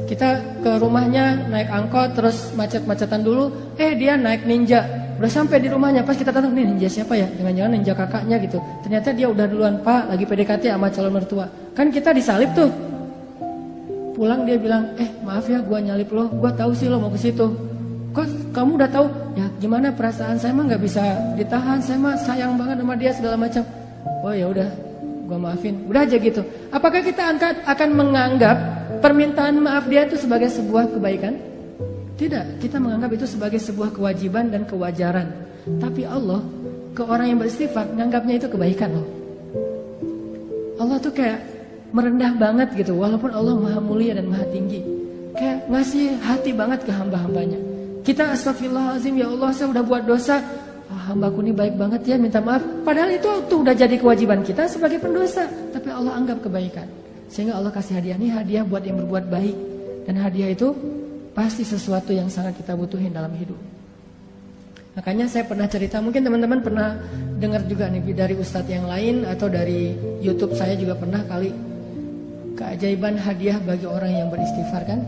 Kita ke rumahnya naik angkot terus macet-macetan dulu, dia naik ninja. Udah sampai di rumahnya, pas kita datang, nih ninja siapa ya? Jangan-jangan ninja kakaknya gitu. Ternyata dia udah duluan, Pak, lagi PDKT sama calon mertua. Kan kita disalip tuh. Pulang dia bilang, maaf ya gua nyalip lo, gua tahu sih lo mau ke situ. Kok kamu udah tahu? Ya gimana perasaan saya mah nggak bisa ditahan, saya mah sayang banget sama dia segala macam. Oh ya udah, gua maafin. Udah aja gitu. Apakah kita akan menganggap permintaan maaf dia itu sebagai sebuah kebaikan? Tidak, kita menganggap itu sebagai sebuah kewajiban dan kewajaran. Tapi Allah ke orang yang beristighfar menganggapnya itu kebaikan loh. Allah tuh kayak merendah banget gitu, walaupun Allah maha mulia dan maha tinggi. Kayak ngasih hati banget ke hamba-hambanya. Kita astagfirullahaladzim ya Allah saya udah buat dosa, hambaku ini baik banget ya minta maaf. Padahal itu tuh udah jadi kewajiban kita sebagai pendosa, tapi Allah anggap kebaikan. Sehingga Allah kasih hadiah, ini hadiah buat yang berbuat baik. Dan hadiah itu pasti sesuatu yang sangat kita butuhin dalam hidup. Makanya saya pernah cerita, mungkin teman-teman pernah dengar juga nih dari ustadz yang lain atau dari YouTube saya juga pernah kali. Keajaiban hadiah bagi orang yang beristighfar kan.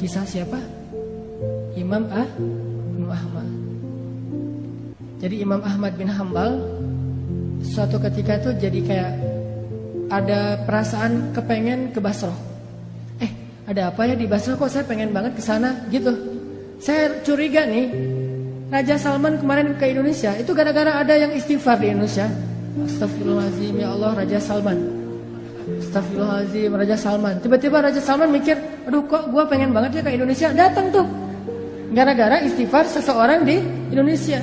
Kisah siapa? Imam bin Ahmad. Jadi Imam Ahmad bin Hambal suatu ketika tuh jadi kayak ada perasaan kepengen ke Basrah. Ada apa ya di Basrah kok saya pengen banget ke sana gitu. Saya curiga nih, Raja Salman kemarin ke Indonesia itu gara-gara ada yang istighfar di Indonesia. Astagfirullahaladzim ya Allah Raja Salman. Astagfirullahaladzim Raja Salman. Tiba-tiba Raja Salman mikir, aduh kok gue pengen banget ya ke Indonesia. Datang tuh gara-gara istighfar seseorang di Indonesia.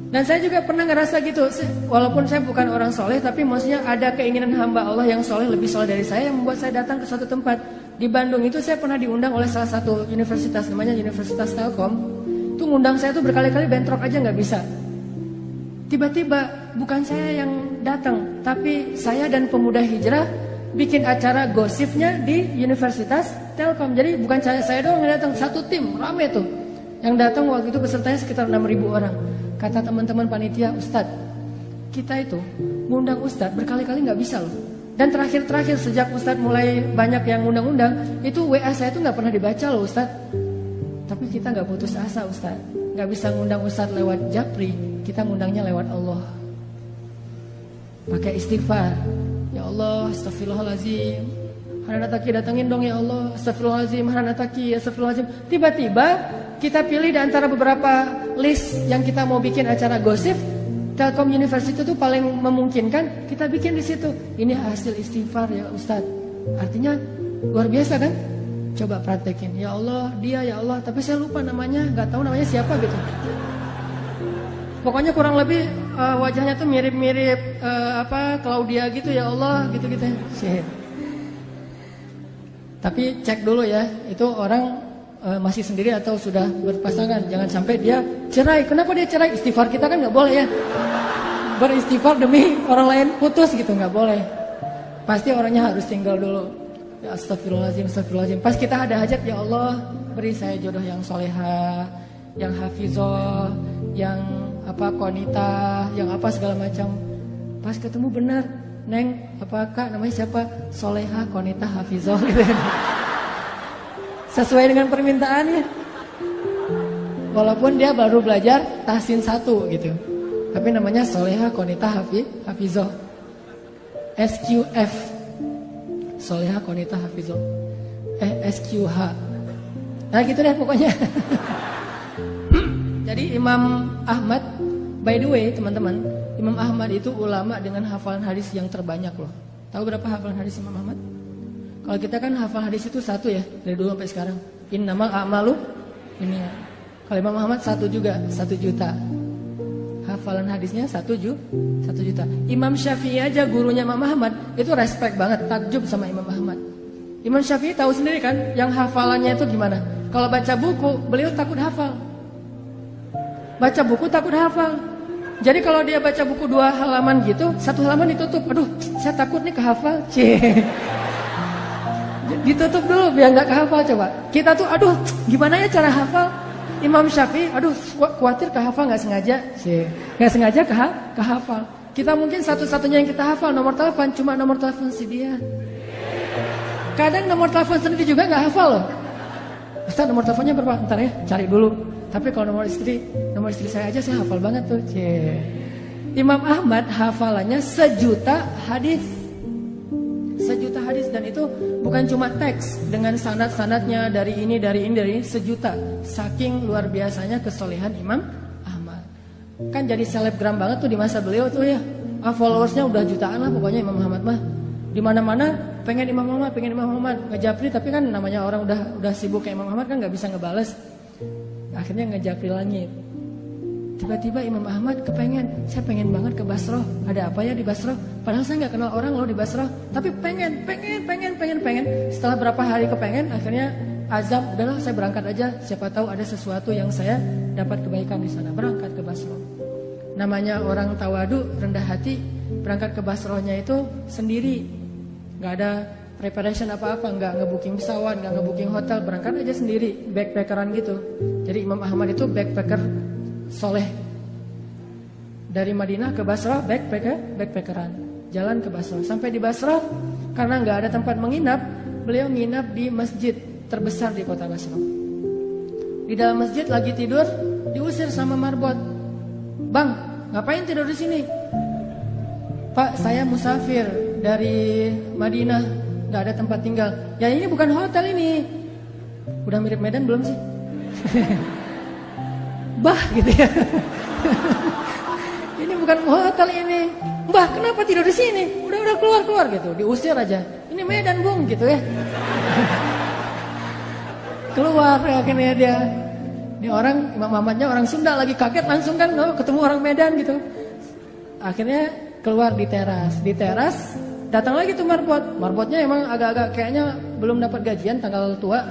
Dan saya juga pernah ngerasa gitu, walaupun saya bukan orang soleh, tapi maksudnya ada keinginan hamba Allah yang soleh, lebih soleh dari saya, yang membuat saya datang ke suatu tempat. Di Bandung itu saya pernah diundang oleh salah satu universitas, namanya Universitas Telkom. Itu ngundang saya tuh berkali-kali, bentrok aja nggak bisa. Tiba-tiba bukan saya yang datang, tapi saya dan pemuda hijrah bikin acara gosipnya di Universitas Telkom. Jadi bukan saya doang yang datang, satu tim, rame tuh. Yang datang waktu itu pesertanya sekitar 6.000 orang. Kata teman-teman panitia, Ustadz, kita itu ngundang Ustadz berkali-kali nggak bisa loh. Dan terakhir sejak Ustadz mulai banyak yang ngundang-undang, itu WA saya itu nggak pernah dibaca loh Ustadz. Tapi kita nggak putus asa Ustadz. Nggak bisa ngundang Ustadz lewat Japri, kita ngundangnya lewat Allah. Pakai istighfar. Ya Allah, astagfirullahaladzim. Hanataki datangin dong ya Allah. Astagfirullahaladzim, Hanataki, astagfirullahaladzim. Tiba-tiba kita pilih di antara beberapa list yang kita mau bikin acara gosip. Telkom University itu paling memungkinkan, kita bikin di situ. Ini hasil istighfar ya Ustadz. Artinya luar biasa kan? Coba praktekin. Ya Allah, dia ya Allah, tapi saya lupa namanya, nggak tahu namanya siapa gitu. Pokoknya kurang lebih wajahnya tuh mirip-mirip Claudia gitu ya Allah gitu-gitu. Tapi cek dulu ya, itu orang masih sendiri atau sudah berpasangan. Jangan sampai dia cerai. Kenapa dia cerai? Istighfar kita kan nggak boleh ya. Beristighfar demi orang lain putus gitu, nggak boleh. Pasti orangnya harus tinggal dulu. Ya astagfirullahaladzim, astagfirullahaladzim. Pas kita ada hajat, ya Allah beri saya jodoh yang soleha, yang hafizah, yang konita, yang segala macam. Pas ketemu benar, Neng, kak namanya siapa? Soleha, konita, hafizah gitu. Sesuai dengan permintaannya. Walaupun dia baru belajar tahsin 1 gitu. Tapi namanya soleha, konita, hafizah. SQF. Soleha, konita, hafizah. SQH. Nah gitu deh pokoknya. Jadi Imam Ahmad, by the way teman-teman, Imam Ahmad itu ulama dengan hafalan hadis yang terbanyak loh. Tahu berapa hafalan hadis Imam Ahmad? Kalau kita kan hafal hadis itu 1 ya, dari dulu sampai sekarang. Innamal a'malu ini ya. Kalau Imam Ahmad 1 juga, 1 juta. Hafalan hadisnya 1 juta. Imam Syafi'i aja gurunya Imam Ahmad itu respect banget, takjub sama Imam Ahmad. Imam Syafi'i tahu sendiri kan, yang hafalannya itu gimana? Kalau baca buku, beliau takut hafal. Baca buku takut hafal. Jadi kalau dia baca buku 2 halaman gitu, 1 halaman ditutup. Aduh, saya takut nih kehafal. Ditutup dulu biar nggak kehafal coba. Kita tuh, aduh, gimana ya cara hafal? Imam Syafi'i, aduh, khawatir kehafal nggak sengaja. Nggak sengaja kehafal. Kita mungkin satu-satunya yang kita hafal nomor telepon, cuma nomor telepon si dia. Kadang nomor telepon sendiri juga nggak hafal loh. Ustaz, nomor teleponnya berapa? Ntar ya, cari dulu. Tapi kalau nomor istri saya aja saya hafal banget tuh. Imam Ahmad hafalannya 1 juta hadis. 1 juta hadis, dan itu bukan cuma teks dengan sanad-sanadnya dari ini 1 juta. Saking luar biasanya kesolehan Imam Ahmad. Kan jadi selebgram banget tuh di masa beliau tuh ya. Followersnya udah jutaan lah pokoknya Imam Ahmad mah. Di mana-mana pengen Imam Ahmad, ngejapri, tapi kan namanya orang udah sibuk kayak Imam Ahmad kan nggak bisa ngebales. Akhirnya ngejapri langit. Tiba-tiba Imam Ahmad saya pengen banget ke Basrah. Ada apa ya di Basrah? Padahal saya nggak kenal orang loh di Basrah, tapi pengen. Setelah berapa hari kepengen, akhirnya azam, udahlah saya berangkat aja. Siapa tahu ada sesuatu yang saya dapat kebaikan di sana. Berangkat ke Basrah. Namanya orang tawadu, rendah hati, berangkat ke Basrahnya itu sendiri, nggak ada preparation apa-apa, nggak ngebooking pesawat, nggak ngebooking hotel, berangkat aja sendiri, backpackeran gitu. Jadi Imam Ahmad itu backpacker soleh. Dari Madinah ke Basrah backpackeran, jalan ke Basrah. Sampai di Basrah, karena nggak ada tempat menginap, beliau nginap di masjid terbesar di kota Basrah. Di dalam masjid lagi tidur, diusir sama marbot. Bang, ngapain tidur di sini? Pak, saya musafir dari Madinah, nggak ada tempat tinggal. Ya ini bukan hotel ini. Udah mirip Medan belum sih? Bah gitu ya. Ini bukan hotel ini. Mbah, kenapa tidur di sini? Udah keluar gitu. Diusir aja. Ini Medan, Bung, gitu ya. Keluar akhirnya dia. Ini orang, Imam Ahmadnya orang Sunda, lagi kaget langsung kan ketemu orang Medan gitu. Akhirnya keluar di teras. Di teras datang lagi tuh marbot. Marbotnya emang agak-agak kayaknya belum dapat gajian tanggal tua.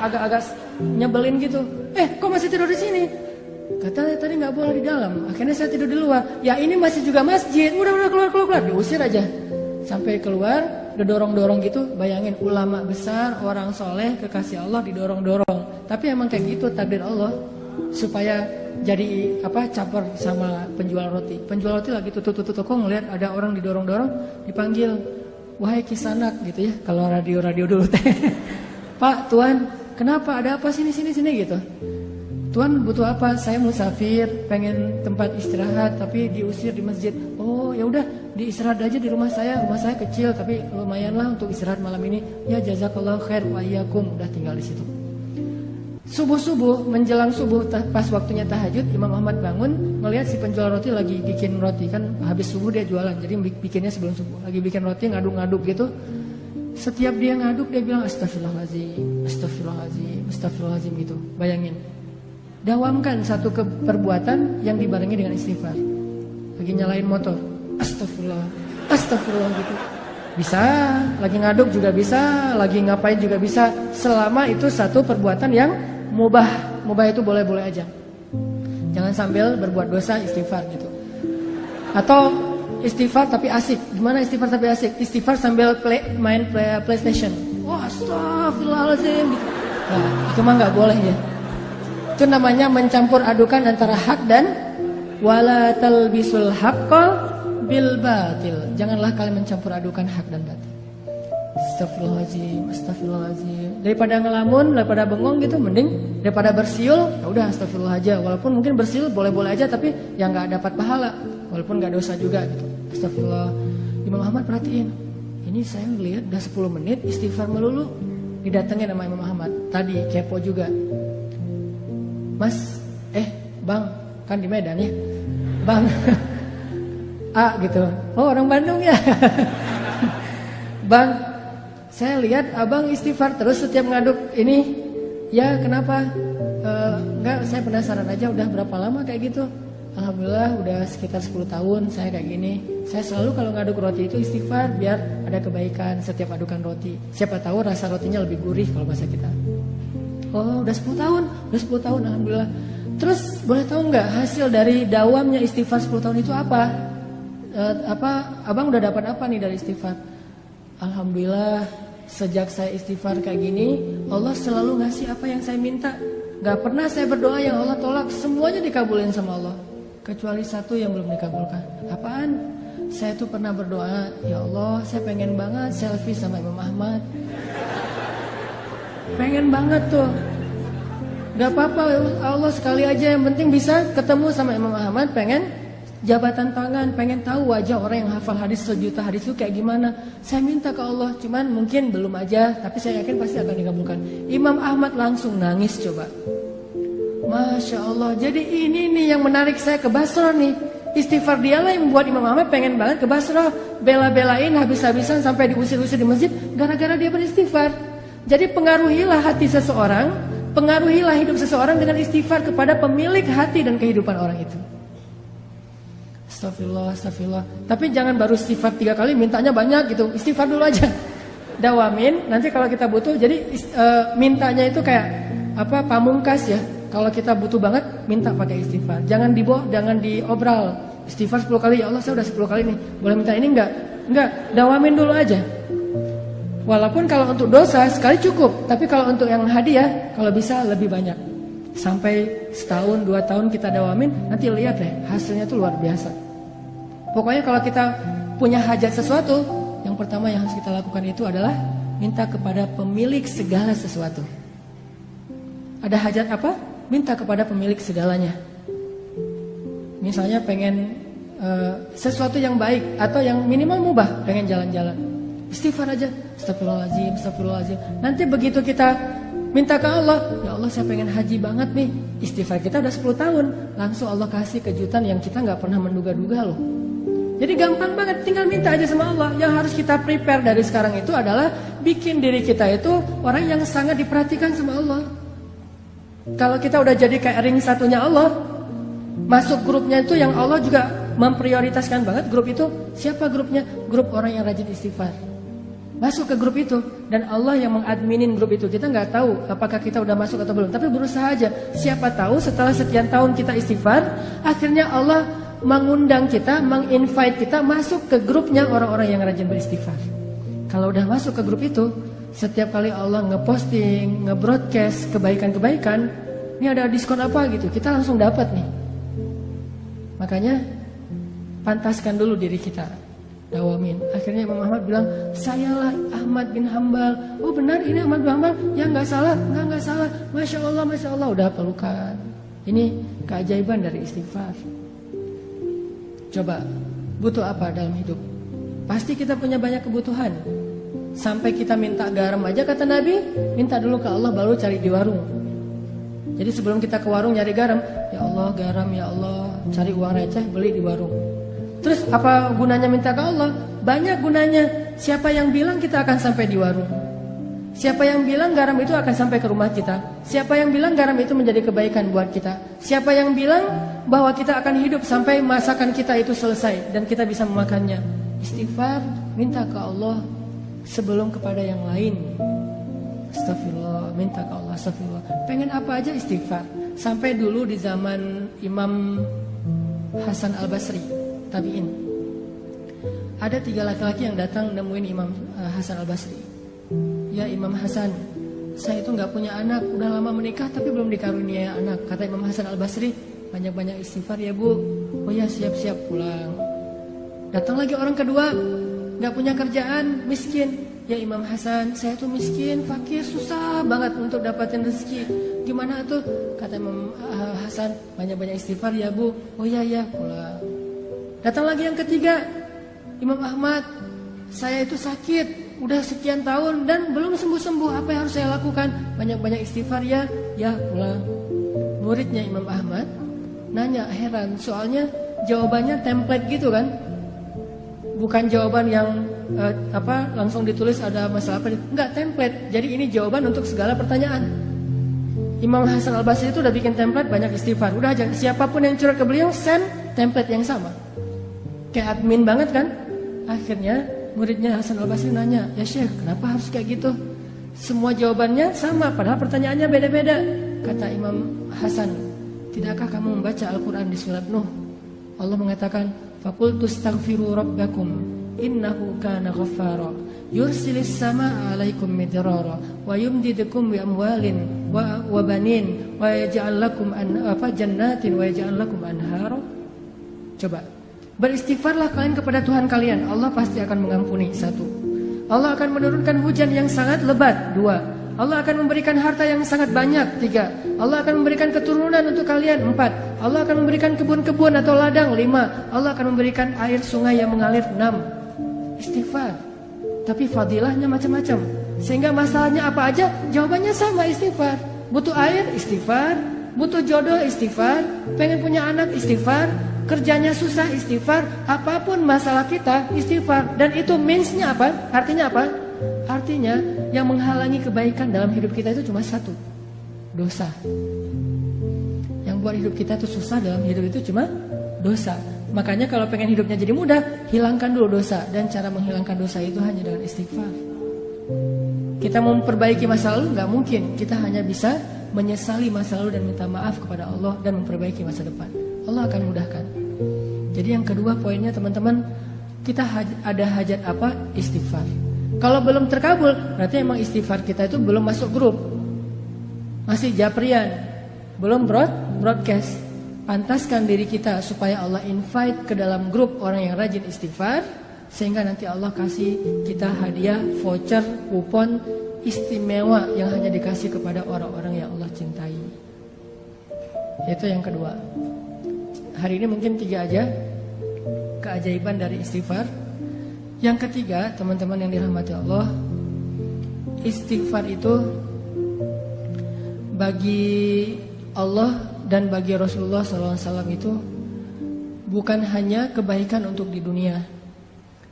Agak-agak nyebelin gitu. Kok masih tidur di sini? Katanya tadi nggak boleh di dalam. Akhirnya saya tidur di luar. Ya ini masih juga masjid. Udah keluar. Diusir aja. Sampai keluar, didorong-dorong gitu. Bayangin ulama besar, orang soleh, kekasih Allah didorong-dorong. Tapi emang kayak gitu takdir Allah. Supaya jadi caper sama penjual roti. Penjual roti lagi tutup toko, ngeliat ada orang didorong-dorong, dipanggil, wahai kisanak gitu ya. Kalau radio dulu teh. Pak, Tuan, kenapa? Ada apa sini gitu? Tuan butuh apa? Saya musafir, pengen tempat istirahat, tapi diusir di masjid. Oh ya udah, diistirahat aja di rumah saya. Rumah saya kecil, tapi lumayan lah untuk istirahat malam ini. Ya jazakallahu khair wa iyyakum. Udah tinggal di situ. Subuh menjelang subuh pas waktunya tahajud, Imam Ahmad bangun, melihat si penjual roti lagi bikin roti, kan habis subuh dia jualan, jadi bikinnya sebelum subuh. Lagi bikin roti, ngaduk-ngaduk gitu. Setiap dia ngaduk dia bilang astagfirullahaladzim gitu. Bayangin. Dawamkan satu perbuatan yang dibarengi dengan istighfar. lagi nyalain motor, astagfirullah, astagfirullah gitu. Bisa, lagi ngaduk juga bisa, lagi ngapain juga bisa, selama itu satu perbuatan yang mubah. Mubah itu boleh-boleh aja. Jangan sambil berbuat dosa istighfar gitu. Atau istighfar tapi asik. Gimana istighfar tapi asik? Istighfar sambil main PlayStation. Wah, astagfirullahaladzim gitu. Nah, itu mah nggak boleh ya. Itu namanya mencampur adukan antara hak dan wala talbisul haqqal bil batil. Janganlah kalian mencampur adukan hak dan batil. Astagfirullahaladzim, astagfirullahaladzim. Daripada ngelamun, daripada bengong gitu, mending daripada bersiul, ya udah astagfirullah aja. Walaupun mungkin bersiul boleh-boleh aja, tapi yang nggak dapat pahala, walaupun nggak dosa juga gitu. Astagfirullah. Imam Ahmad perhatiin, ini saya ngelihat udah 10 menit istighfar melulu. Didatengin sama Imam Ahmad. Tadi kepo juga. Mas, Bang, kan di Medan ya, Bang. Gitu. Oh, orang Bandung ya. Bang, saya lihat abang istighfar terus setiap ngaduk ini. Ya, kenapa? Enggak, saya penasaran aja udah berapa lama kayak gitu. Alhamdulillah udah sekitar 10 tahun saya kayak gini. Saya selalu kalau ngaduk roti itu istighfar biar ada kebaikan setiap adukan roti. Siapa tahu rasa rotinya lebih gurih kalau bahasa kita. Oh, udah 10 tahun. Udah 10 tahun, alhamdulillah. Terus boleh tahu nggak hasil dari dawamnya istighfar 10 tahun itu apa? Abang udah dapat apa nih dari istighfar? Alhamdulillah, sejak saya istighfar kayak gini, Allah selalu ngasih apa yang saya minta. Gak pernah saya berdoa yang Allah tolak, semuanya dikabulin sama Allah. Kecuali satu yang belum dikabulkan. Apaan? Saya tuh pernah berdoa, ya Allah, saya pengen banget selfie sama Imam Ahmad. Pengen banget tuh. Gak apa-apa, Allah sekali aja, yang penting bisa ketemu sama Imam Ahmad, pengen jabatan tangan, pengen tahu wajah orang yang hafal hadis sejuta hadis itu kayak gimana. Saya minta ke Allah, cuman mungkin belum aja, tapi saya yakin pasti akan dikabulkan. Imam Ahmad langsung nangis coba. Masya Allah, jadi ini nih yang menarik saya ke Basrah nih. Istighfar dialah yang membuat Imam Ahmad pengen banget ke Basrah. Bela-belain habis-habisan sampai diusir-usir di masjid gara-gara dia beristighfar. Jadi pengaruhilah hati seseorang, pengaruhilah hidup seseorang dengan istighfar kepada pemilik hati dan kehidupan orang itu. Astagfirullah, astagfirullah. Tapi jangan baru istighfar 3 kali mintanya banyak gitu. Istighfar dulu aja. Dawamin, nanti kalau kita butuh, jadi mintanya itu kayak pamungkas ya. Kalau kita butuh banget, minta pakai istighfar. Jangan diobral. Istighfar 10 kali, ya Allah saya udah 10 kali nih. Boleh minta ini enggak? Enggak, dawamin dulu aja. Walaupun kalau untuk dosa sekali cukup, tapi kalau untuk yang hadiah, kalau bisa lebih banyak. Sampai setahun, 2 tahun kita dawamin, nanti lihat deh hasilnya tuh luar biasa. Pokoknya kalau kita punya hajat sesuatu, yang pertama yang harus kita lakukan itu adalah minta kepada pemilik segala sesuatu. Ada hajat apa? Minta kepada pemilik segalanya. Misalnya pengen sesuatu yang baik atau yang minimal mubah, pengen jalan-jalan, istighfar aja, astagfirullahaladzim, astagfirullahaladzim. Nanti begitu kita minta ke Allah, ya Allah saya pengen haji banget nih. Istighfar kita udah 10 tahun, langsung Allah kasih kejutan yang kita gak pernah menduga-duga loh. Jadi gampang banget, tinggal minta aja sama Allah. Yang harus kita prepare dari sekarang itu adalah bikin diri kita itu orang yang sangat diperhatikan sama Allah. Kalau kita udah jadi kayak ring satunya Allah, masuk grupnya itu yang Allah juga memprioritaskan banget. Grup itu, siapa grupnya? Grup orang yang rajin istighfar. Masuk ke grup itu, dan Allah yang mengadminin grup itu. Kita nggak tahu apakah kita udah masuk atau belum, tapi berusaha aja. Siapa tahu setelah sekian tahun kita istighfar, akhirnya Allah mengundang kita, menginvite kita masuk ke grupnya orang-orang yang rajin beristighfar. Kalau udah masuk ke grup itu, setiap kali Allah ngeposting, ngebroadcast kebaikan-kebaikan, ini ada diskon apa gitu, kita langsung dapat nih. Makanya pantaskan dulu diri kita, dawamin. Akhirnya Imam Ahmad bilang, sayalah Ahmad bin Hambal. Oh benar ini Ahmad bin Hambal? Ya nggak salah, nggak salah. Masya Allah, udah pelukan. Ini keajaiban dari istighfar. Coba, butuh apa dalam hidup? Pasti kita punya banyak kebutuhan. Sampai kita minta garam aja kata Nabi, minta dulu ke Allah baru cari di warung. Jadi sebelum kita ke warung nyari garam, ya Allah garam, ya Allah, cari uang receh beli di warung. Terus apa gunanya minta ke Allah? Banyak gunanya. Siapa yang bilang kita akan sampai di warung? Siapa yang bilang garam itu akan sampai ke rumah kita? Siapa yang bilang garam itu menjadi kebaikan buat kita? Siapa yang bilang bahwa kita akan hidup sampai masakan kita itu selesai dan kita bisa memakannya. Istighfar, minta ke Allah sebelum kepada yang lain. Astagfirullah, minta ke Allah, astagfirullah. Pengen apa aja istighfar. Sampai dulu di zaman Imam Hasan Al-Basri, tabi'in, ada 3 laki-laki yang datang nemuin Imam Hasan Al-Basri. Ya Imam Hasan, saya itu gak punya anak, udah lama menikah tapi belum dikaruniai anak. Kata Imam Hasan Al-Basri, banyak-banyak istighfar ya bu. Oh ya, siap-siap pulang. Datang lagi orang kedua, gak punya kerjaan, miskin. Ya Imam Hasan, saya tuh miskin, fakir, susah banget untuk dapatin rezeki. Gimana tuh? Kata Imam Hasan, banyak-banyak istighfar ya bu. Oh ya pulang. Datang lagi yang ketiga, Imam Ahmad, saya itu sakit, udah sekian tahun dan belum sembuh-sembuh. Apa yang harus saya lakukan? Banyak-banyak istighfar ya. Ya pulang. Muridnya Imam Ahmad nanya, heran, soalnya jawabannya template gitu kan. Bukan jawaban yang langsung ditulis ada masalah apa. Enggak, template. Jadi ini jawaban untuk segala pertanyaan. Imam Hasan Al-Basri itu udah bikin template banyak istighfar. Udah aja, siapapun yang curhat ke beliau send template yang sama. Kayak admin banget kan. Akhirnya muridnya Hasan Al-Basri nanya, ya Syekh, kenapa harus kayak gitu? Semua jawabannya sama, padahal pertanyaannya beda-beda. Kata Imam Hasan, tidakkah kamu membaca Al-Quran di surat Nuh? Allah mengatakan, faqultu astaghfiru rabbakum innahu kana ghaffara yursilis samaa 'alaikum midrara wa yumdidukum bi amwalin wa banin wa yaj'al lakum jannatin wa yaj'al lakum anhara. Coba beristighfarlah kalian kepada Tuhan kalian, Allah pasti akan mengampuni. 1. Allah akan menurunkan hujan yang sangat lebat. 2. Allah akan memberikan harta yang sangat banyak. 3. Allah akan memberikan keturunan untuk kalian. 4. Allah akan memberikan kebun-kebun atau ladang. 5. Allah akan memberikan air sungai yang mengalir. 6. Istighfar. Tapi fadilahnya macam-macam. Sehingga masalahnya apa aja, jawabannya sama, istighfar. Butuh air, istighfar. Butuh jodoh, istighfar. Pengen punya anak, istighfar. Kerjanya susah, istighfar. Apapun masalah kita, istighfar. Dan itu means-nya apa? Artinya apa? Artinya yang menghalangi kebaikan dalam hidup kita itu cuma 1, dosa. Yang buat hidup kita itu susah dalam hidup itu cuma dosa. Makanya kalau pengen hidupnya jadi mudah, hilangkan dulu dosa. Dan cara menghilangkan dosa itu hanya dengan istighfar. Kita mau memperbaiki masa lalu gak mungkin. Kita hanya bisa menyesali masa lalu dan minta maaf kepada Allah dan memperbaiki masa depan. Allah akan mudahkan. Jadi yang kedua poinnya teman-teman, kita ada hajat apa? Istighfar. Kalau belum terkabul, berarti emang istighfar kita itu belum masuk grup. Masih japrian, belum broadcast. Pantaskan diri kita supaya Allah invite ke dalam grup orang yang rajin istighfar, sehingga nanti Allah kasih kita hadiah, voucher, kupon istimewa yang hanya dikasih kepada orang-orang yang Allah cintai. Itu yang kedua. Hari ini mungkin 3 aja keajaiban dari istighfar. Yang ketiga, teman-teman yang dirahmati Allah, istighfar itu bagi Allah dan bagi Rasulullah SAW itu bukan hanya kebaikan untuk di dunia,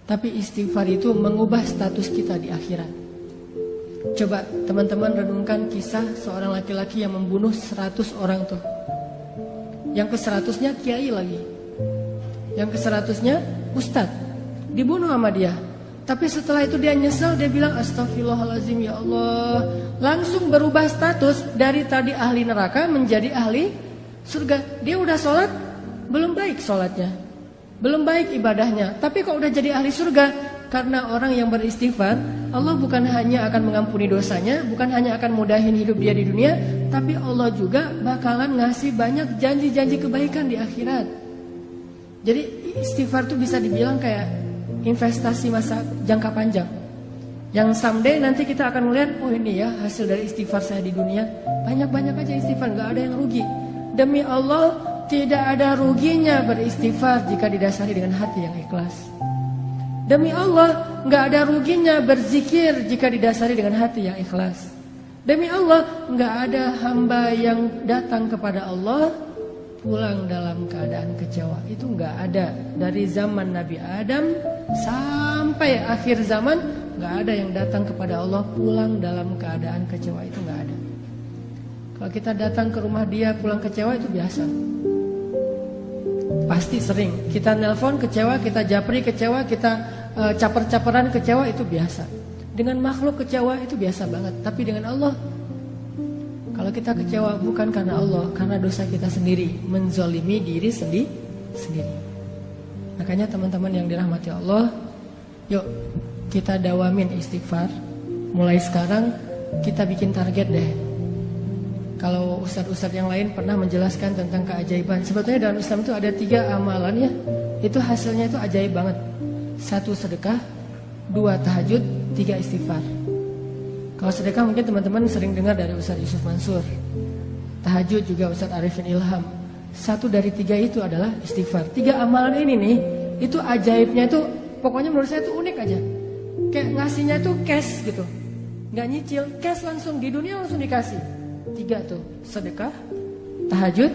tapi istighfar itu mengubah status kita di akhirat. Coba teman-teman renungkan kisah seorang laki-laki yang membunuh 100 orang tuh. Yang ke-100-nya kiai lagi, yang ke-100-nya ustadz, dibunuh sama dia. Tapi setelah itu dia nyesel, dia bilang astagfirullahaladzim ya Allah. Langsung berubah status dari tadi ahli neraka menjadi ahli surga. Dia udah sholat, belum baik sholatnya, belum baik ibadahnya, tapi kok udah jadi ahli surga. Karena orang yang beristighfar, Allah bukan hanya akan mengampuni dosanya, bukan hanya akan mudahin hidup dia di dunia, tapi Allah juga bakalan ngasih banyak janji-janji kebaikan di akhirat. Jadi istighfar itu bisa dibilang kayak investasi masa jangka panjang, yang someday nanti kita akan melihat, oh ini ya hasil dari istighfar saya di dunia. Banyak-banyak aja istighfar, gak ada yang rugi. Demi Allah, tidak ada ruginya beristighfar jika didasari dengan hati yang ikhlas. Demi Allah, gak ada ruginya berzikir jika didasari dengan hati yang ikhlas. Demi Allah, gak ada hamba yang datang kepada Allah pulang dalam keadaan kecewa. Itu gak ada. Dari zaman Nabi Adam sampai akhir zaman, gak ada yang datang kepada Allah pulang dalam keadaan kecewa. Itu gak ada. Kalau kita datang ke rumah dia pulang kecewa, itu biasa. pasti sering. Kita nelpon kecewa, kita japri kecewa, kita caper-caperan kecewa, itu biasa. Dengan makhluk kecewa itu biasa banget. Tapi dengan Allah, kalau kita kecewa bukan karena Allah, karena dosa kita sendiri, menzolimi diri sendiri. Makanya teman-teman yang dirahmati Allah, yuk kita dawamin istighfar. Mulai sekarang kita bikin target deh. Kalau ustadz-ustadz yang lain pernah menjelaskan tentang keajaiban. Sebetulnya dalam Islam itu ada 3 amalan ya. Itu hasilnya itu ajaib banget. 1 sedekah, 2 tahajud, 3 istighfar. Kalau sedekah mungkin teman-teman sering dengar dari Ustadz Yusuf Mansur. Tahajud juga Ustadz Arifin Ilham. 1 dari 3 itu adalah istighfar. 3 amalan ini nih, itu ajaibnya itu pokoknya menurut saya itu unik aja. Kayak ngasihnya itu cash gitu. Nggak nyicil, cash langsung di dunia langsung dikasih. 3 tuh, sedekah, tahajud,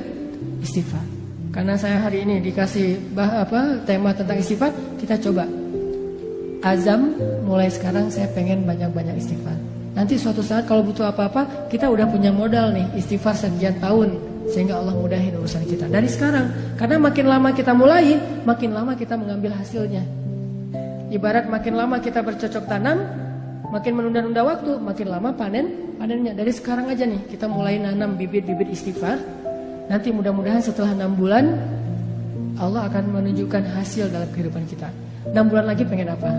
istighfar. Karena saya hari ini dikasih tema tentang istighfar, kita coba azam mulai sekarang saya pengen banyak-banyak istighfar. Nanti suatu saat kalau butuh apa-apa, kita udah punya modal nih, istighfar sekian tahun, sehingga Allah mudahin urusan kita dari sekarang. Karena makin lama kita mulai, makin lama kita mengambil hasilnya. Ibarat makin lama kita bercocok tanam, makin menunda-nunda waktu, makin lama panennya. Dari sekarang aja nih kita mulai nanam bibit-bibit istighfar. Nanti mudah-mudahan setelah 6 bulan Allah akan menunjukkan hasil dalam kehidupan kita. 6 bulan lagi pengen apa?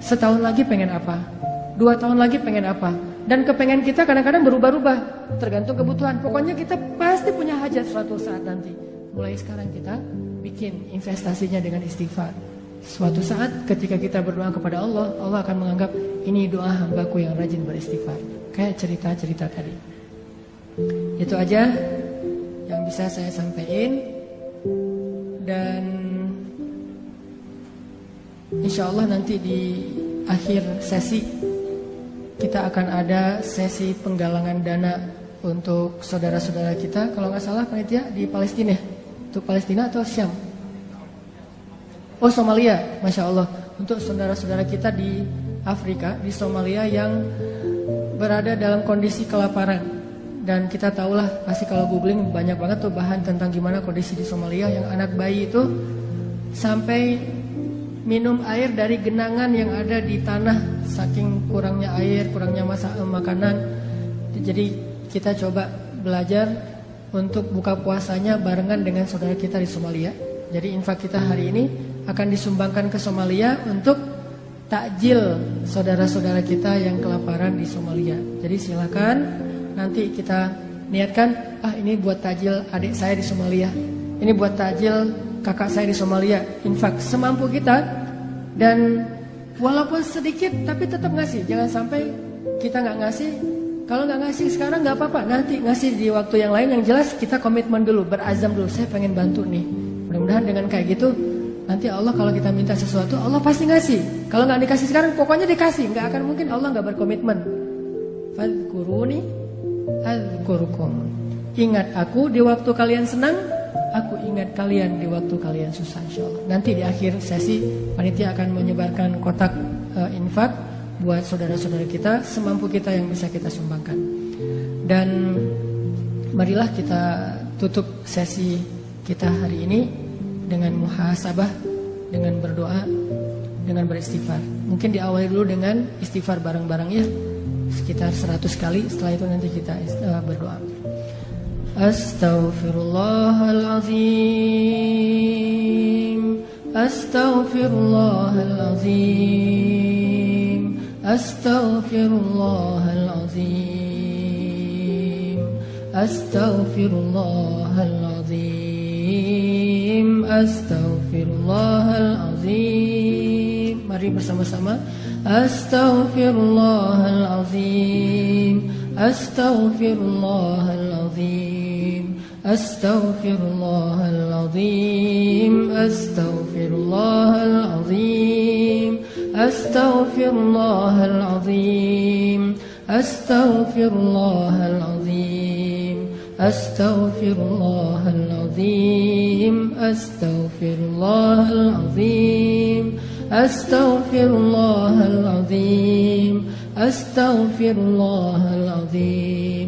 Setahun lagi pengen apa? 2 tahun lagi pengen apa? Dan kepengen kita kadang-kadang berubah-ubah, tergantung kebutuhan. Pokoknya kita pasti punya hajat suatu saat nanti. Mulai sekarang kita bikin investasinya dengan istighfar. Suatu saat ketika kita berdoa kepada Allah, Allah akan menganggap ini doa hambaku yang rajin beristighfar. Kayak cerita-cerita tadi. Itu aja yang bisa saya sampaikan. Dan insya Allah nanti di akhir sesi kita akan ada sesi penggalangan dana untuk saudara-saudara kita. Kalau nggak salah panitia di Palestina. Untuk Palestina atau Syam? Oh, Somalia, Masya Allah. Untuk saudara-saudara kita di Afrika, di Somalia yang berada dalam kondisi kelaparan. Dan kita tahulah, pasti kalau googling banyak banget tuh bahan tentang gimana kondisi di Somalia. Yang anak bayi itu sampai minum air dari genangan yang ada di tanah. Saking kurangnya air, kurangnya makanan. Jadi kita coba belajar untuk buka puasanya barengan dengan saudara kita di Somalia. Jadi infak kita hari ini akan disumbangkan ke Somalia untuk takjil saudara-saudara kita yang kelaparan di Somalia. Jadi silakan nanti kita niatkan, ini buat takjil adik saya di Somalia, ini buat takjil kakak saya di Somalia. Infak semampu kita, dan walaupun sedikit tapi tetap ngasih. Jangan sampai kita nggak ngasih. Kalau nggak ngasih sekarang nggak apa-apa, nanti ngasih di waktu yang lain. Yang jelas kita komitmen dulu, berazam dulu, saya pengen bantu nih. Mudah-mudahan dengan kayak gitu nanti Allah kalau kita minta sesuatu, Allah pasti ngasih. Kalau nggak dikasih sekarang, pokoknya dikasih. Nggak akan mungkin Allah nggak berkomitmen. Fadhkuruni adzkurukum. Ingat aku di waktu kalian senang, aku ingat kalian di waktu kalian susah, insyaallah. Nanti di akhir sesi panitia akan menyebarkan kotak infak buat saudara-saudara kita semampu kita yang bisa kita sumbangkan. Dan marilah kita tutup sesi kita hari ini dengan muhasabah, dengan berdoa, dengan beristighfar. Mungkin diawali dulu dengan istighfar bareng-bareng ya, sekitar 100 kali. Setelah itu nanti kita berdoa. Astaghfirullahalazim, astaghfirullahalazim, astaghfirullahalazim, astaghfirullahalazim, astaghfirullahalazim. Mari bersama-sama. Astaghfirullahalazim, astaghfirullahalazim, astaghfirullahalazim, astaghfirullahalazim, astaghfirullahalazim, astaghfirullahalazim, astaghfirullahalazim, astaghfirullahalazim, astaghfirullahalazim, astaghfirullahalazim,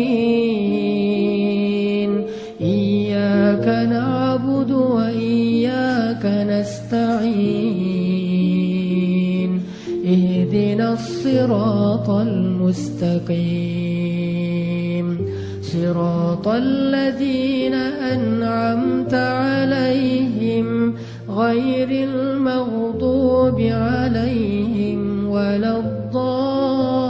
إياك نعبد وإياك نستعين اهدنا الصراط المستقيم صراط الذين أنعمت عليهم غير المغضوب عليهم ولا الضالين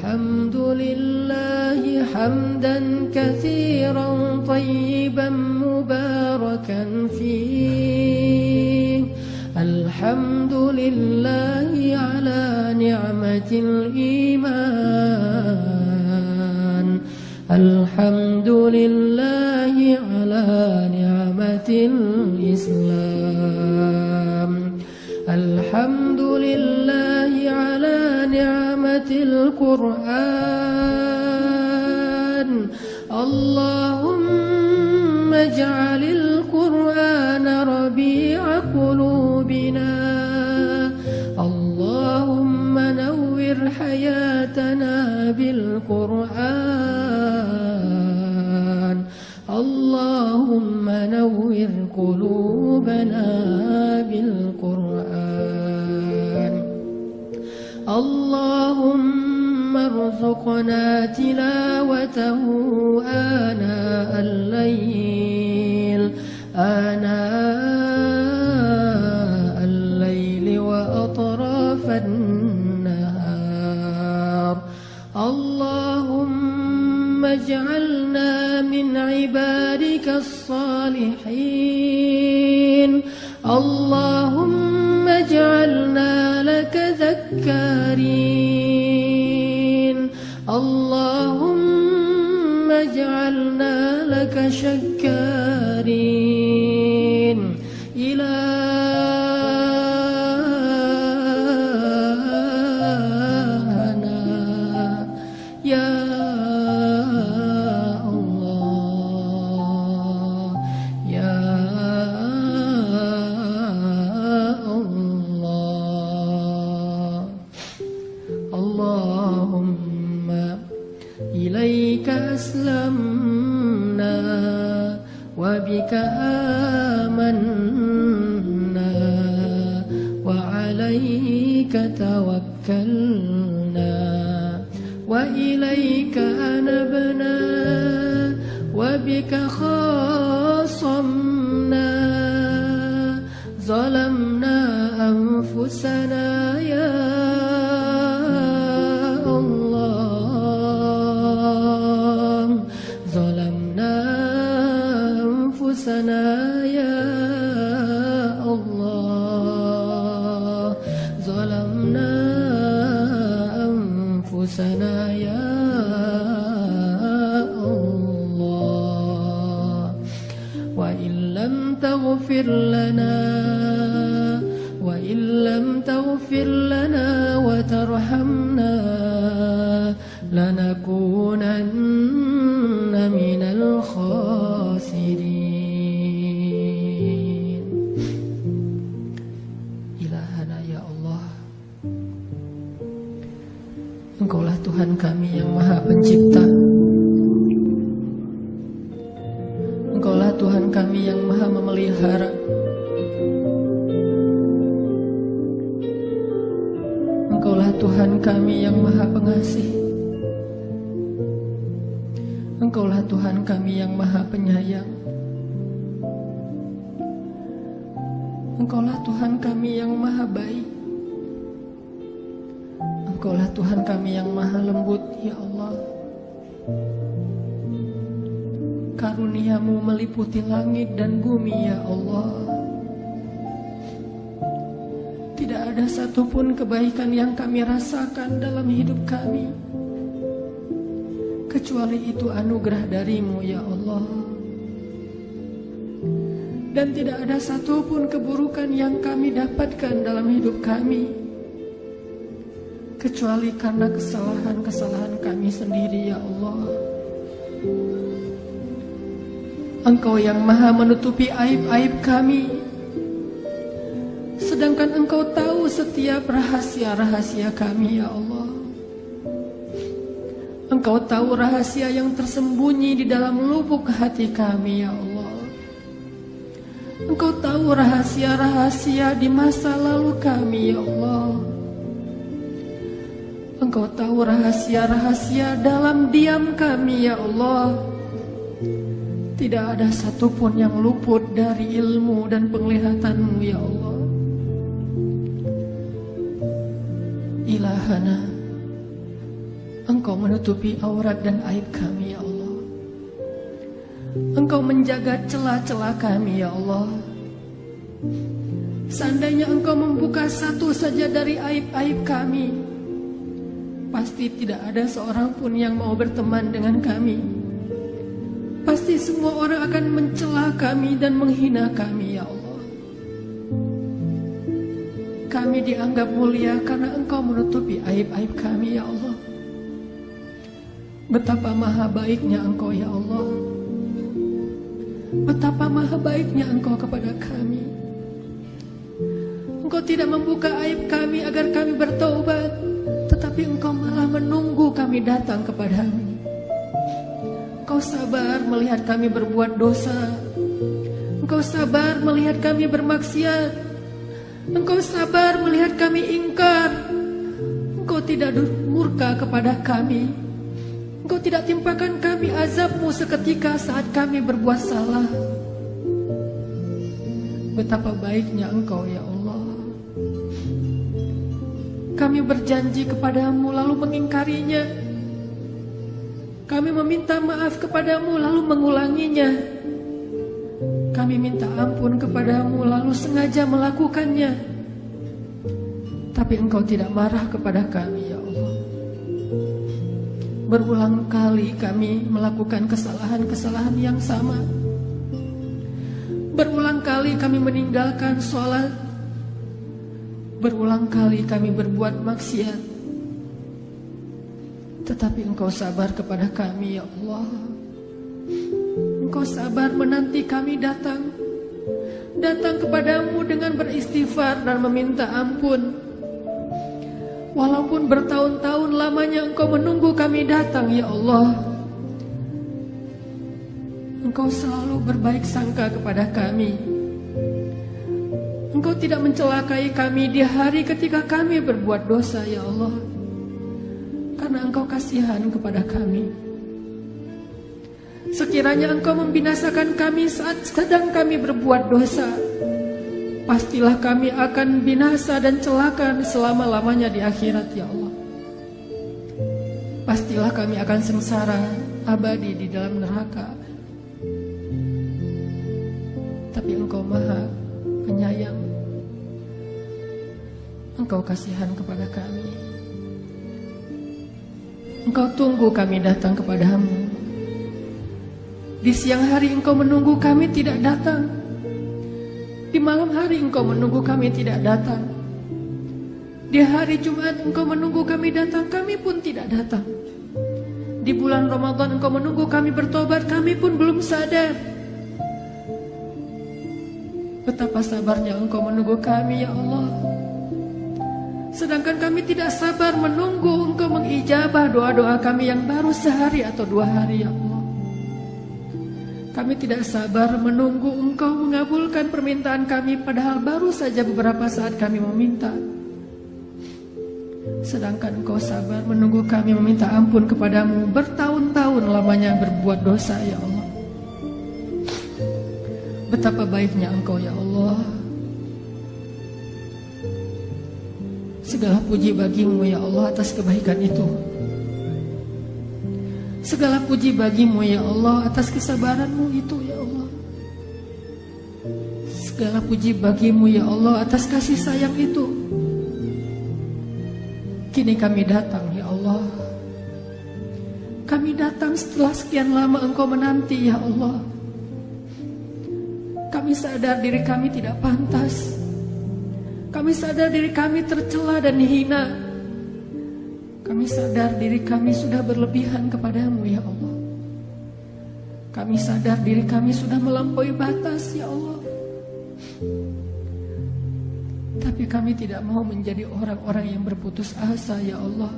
الحمد لله حمدا كثيرا طيبا مباركا فيه الحمد لله على نعمة الإيمان الحمد لله على نعمة الإسلام الحمد لله على نعمة القرآن اللهم اجعل القرآن ربيع قلوبنا اللهم نور حياتنا بالقرآن اللهم نور قلوبنا بالقرآن اللهم ارزقنا تلاوته آناء الليل وأطراف النهار اللهم اجعلنا من عبادك الصالحين اللهم اجعلنا لك ذكارين اللهم اجعلنا لك شكارين إلهنا يا الله يا الله اللهم إليك أسلمنا وبك آمنا وعليك توكلنا وإليك أنبنا وبك خاصمنا ظلمنا أنفسنا يا الله ظلمنا أنفسنا يا الله ظلمنا أنفسنا يا الله وإن لم تغفر لنا وترحمنا لنكونن من الخاسرين إلهنا ya Allah Engkaulah Tuhan kami yang Maha Pencipta Engkaulah Tuhan kami yang Maha Memelihara Engkaulah Tuhan kami yang Maha Pengasih Engkaulah Tuhan kami yang Maha Penyayang Engkaulah Tuhan kami yang Maha Baik Engkaulah Tuhan kami yang Maha Lembut ya Allah Karuniamu meliputi langit dan bumi ya Allah Tidak ada satupun kebaikan yang kami rasakan dalam hidup kami Kecuali itu anugerah darimu ya Allah Dan tidak ada satupun keburukan yang kami dapatkan dalam hidup kami Kecuali karena kesalahan-kesalahan kami sendiri ya Allah Engkau yang Maha menutupi aib-aib kami sedangkan Engkau tahu setiap rahasia-rahasia kami ya Allah. Engkau tahu rahasia yang tersembunyi di dalam lubuk hati kami ya Allah. Engkau tahu rahasia-rahasia di masa lalu kami ya Allah. Engkau tahu rahasia-rahasia dalam diam kami ya Allah. Tidak ada satupun yang luput dari ilmu dan penglihatan-Mu ya Allah. Ilahana, Engkau menutupi aurat dan aib kami ya Allah. Engkau menjaga celah-celah kami ya Allah. Seandainya Engkau membuka satu saja dari aib-aib kami, pasti tidak ada seorang pun yang mau berteman dengan kami. Pasti semua orang akan mencela kami dan menghina kami ya Allah. Kami dianggap mulia karena Engkau menutupi aib-aib kami ya Allah. Betapa maha baiknya Engkau ya Allah. Betapa maha baiknya Engkau kepada kami. Engkau tidak membuka aib kami agar kami bertaubat, tetapi Engkau malah menunggu kami datang kepadamu. Engkau sabar melihat kami berbuat dosa. Engkau sabar melihat kami bermaksiat. Engkau sabar melihat kami ingkar. Engkau tidak murka kepada kami. Engkau tidak timpakan kami azab-Mu seketika saat kami berbuat salah. Betapa baiknya Engkau ya Allah. Kami berjanji kepadamu lalu mengingkarinya. Kami meminta maaf kepadamu lalu mengulanginya. Kami minta ampun kepadamu lalu sengaja melakukannya. Tapi Engkau tidak marah kepada kami ya Allah. Berulang kali kami melakukan kesalahan-kesalahan yang sama. Berulang kali kami meninggalkan sholat. Berulang kali kami berbuat maksiat. Tetapi Engkau sabar kepada kami ya Allah. Engkau sabar menanti kami datang. Datang kepadamu dengan beristighfar dan meminta ampun. Walaupun bertahun-tahun lamanya Engkau menunggu kami datang ya Allah. Engkau selalu berbaik sangka kepada kami. Engkau tidak mencelakai kami di hari ketika kami berbuat dosa ya Allah. Karena Engkau kasihan kepada kami. Sekiranya Engkau membinasakan kami saat sedang kami berbuat dosa, pastilah kami akan binasa dan celaka selama-lamanya di akhirat ya Allah. Pastilah kami akan sengsara abadi di dalam neraka. Tapi Engkau maha penyayang. Engkau kasihan kepada kami. Engkau tunggu kami datang kepadamu. Di siang hari Engkau menunggu kami tidak datang. Di malam hari Engkau menunggu kami tidak datang. Di hari Jumat Engkau menunggu kami datang, kami pun tidak datang. Di bulan Ramadan Engkau menunggu kami bertobat, kami pun belum sadar. Betapa sabarnya Engkau menunggu kami ya Allah. Sedangkan kami tidak sabar menunggu Engkau mengijabah doa-doa kami yang baru sehari atau 2 hari ya Allah. Kami tidak sabar menunggu Engkau mengabulkan permintaan kami padahal baru saja beberapa saat kami meminta. Sedangkan Engkau sabar menunggu kami meminta ampun kepadamu bertahun-tahun lamanya berbuat dosa ya Allah. Betapa baiknya Engkau ya Allah. Segala puji bagimu ya Allah atas kebaikan itu. Segala puji bagimu ya Allah atas kesabaranmu itu ya Allah. Segala puji bagimu ya Allah atas kasih sayang itu. Kini kami datang ya Allah. Kami datang setelah sekian lama Engkau menanti ya Allah. Kami sadar diri kami tidak pantas. Kami sadar diri kami tercela dan hina. Kami sadar diri kami sudah berlebihan kepadamu ya Allah. Kami sadar diri kami sudah melampaui batas ya Allah. Tapi kami tidak mau menjadi orang-orang yang berputus asa, ya Allah.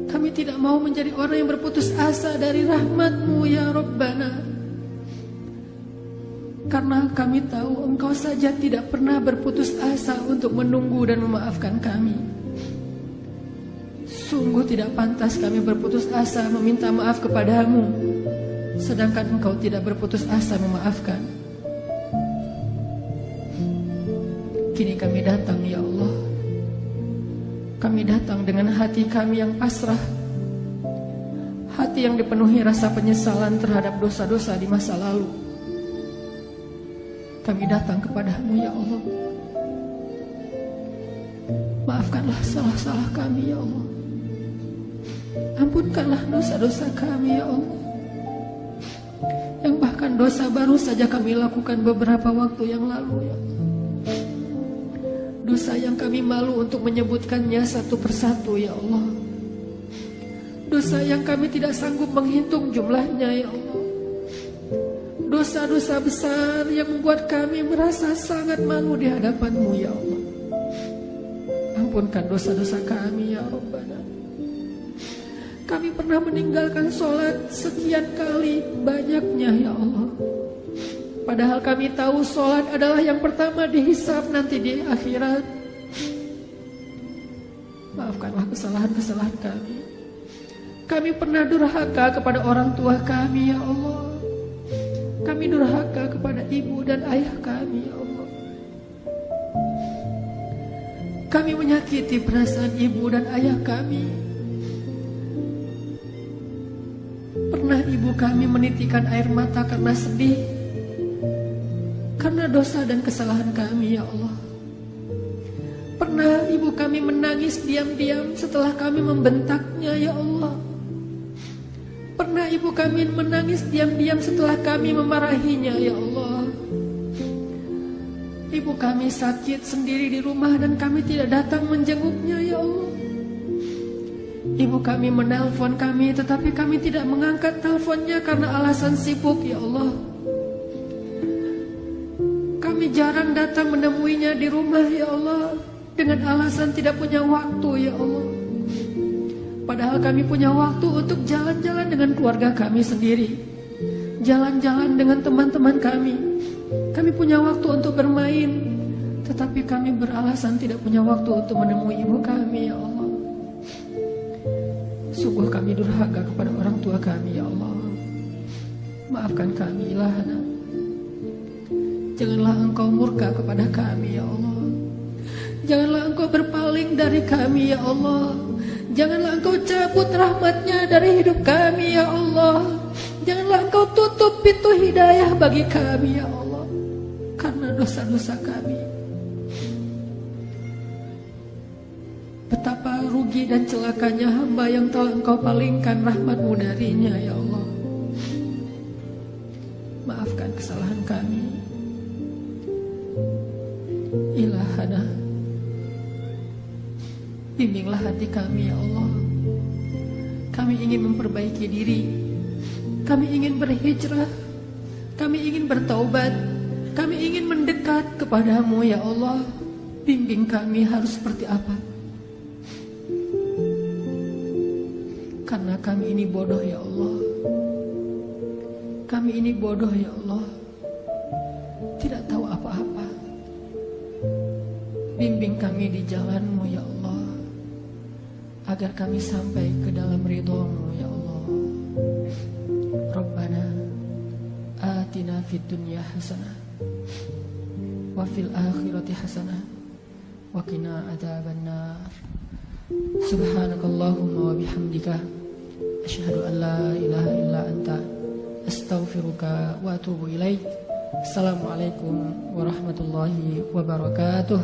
Kami tidak mau menjadi orang yang berputus asa dari rahmat-Mu, ya Rabbana. Karena kami tahu Engkau saja tidak pernah berputus asa untuk menunggu dan memaafkan kami. Sungguh tidak pantas kami berputus asa meminta maaf kepadamu, sedangkan Engkau tidak berputus asa memaafkan. Kini kami datang, ya Allah. Kami datang dengan hati kami yang pasrah, hati yang dipenuhi rasa penyesalan terhadap dosa-dosa di masa lalu. Kami datang kepadamu, ya Allah. Maafkanlah salah-salah kami, ya Allah. Ampunkanlah dosa-dosa kami, ya Allah. Yang bahkan dosa baru saja kami lakukan beberapa waktu yang lalu, ya Allah. Dosa yang kami malu untuk menyebutkannya satu persatu, ya Allah. Dosa yang kami tidak sanggup menghitung jumlahnya, ya Allah. Dosa-dosa besar yang membuat kami merasa sangat malu di hadapan-Mu, ya Allah. Ampunkan dosa-dosa kami, ya Rabbana. Kami pernah meninggalkan sholat sekian kali banyaknya, ya Allah. Padahal kami tahu sholat adalah yang pertama dihisab nanti di akhirat. Maafkanlah kesalahan-kesalahan kami. Kami pernah durhaka kepada orang tua kami, ya Allah. Kami durhaka kepada ibu dan ayah kami, ya Allah. Kami menyakiti perasaan ibu dan ayah kami. Pernah ibu kami menitikan air mata karena sedih, karena dosa dan kesalahan kami, ya Allah. Pernah ibu kami menangis diam-diam setelah kami membentaknya, ya Allah. Pernah ibu kami menangis diam-diam setelah kami memarahinya, ya Allah. Ibu kami sakit sendiri di rumah dan kami tidak datang menjenguknya, ya Allah. Ibu kami menelpon kami tetapi kami tidak mengangkat teleponnya karena alasan sibuk, ya Allah. Kami jarang datang menemuinya di rumah, ya Allah, dengan alasan tidak punya waktu, ya Allah. Padahal kami punya waktu untuk jalan-jalan dengan keluarga kami sendiri, jalan-jalan dengan teman-teman kami. Kami punya waktu untuk bermain, tetapi kami beralasan tidak punya waktu untuk menemui ibu kami, ya Allah. Sungguh kami durhaka kepada orang tua kami, ya Allah. Maafkan kami, Ilahana. Janganlah Engkau murka kepada kami, ya Allah. Janganlah Engkau berpaling dari kami, ya Allah. Janganlah Engkau cabut rahmat-Nya dari hidup kami, ya Allah. Janganlah Engkau tutup pintu hidayah bagi kami, ya Allah, karena dosa-dosa kami. Betapa rugi dan celakanya hamba yang telah Engkau palingkan rahmat-Mu darinya, ya Allah. Maafkan kesalahan kami, Ilahana. Bimbinglah hati kami, ya Allah. Kami ingin memperbaiki diri. Kami ingin berhijrah. Kami ingin bertaubat. Kami ingin mendekat kepadamu, ya Allah. Bimbing kami harus seperti apa. Karena kami ini bodoh, ya Allah. Kami ini bodoh, ya Allah. Tidak tahu apa-apa. Bimbing kami di jalan-Mu, ya Allah, agar kami sampai ke dalam ridho-Mu, ya Allah. Rabbana atina fid dunya hasanah wa fil akhirati hasanah wa qina adzabannar. Subhanakallahumma wa bihamdika asyhadu an la ilaha illa anta astaghfiruka wa atubu ilaik. Assalamualaikum warahmatullahi wabarakatuh.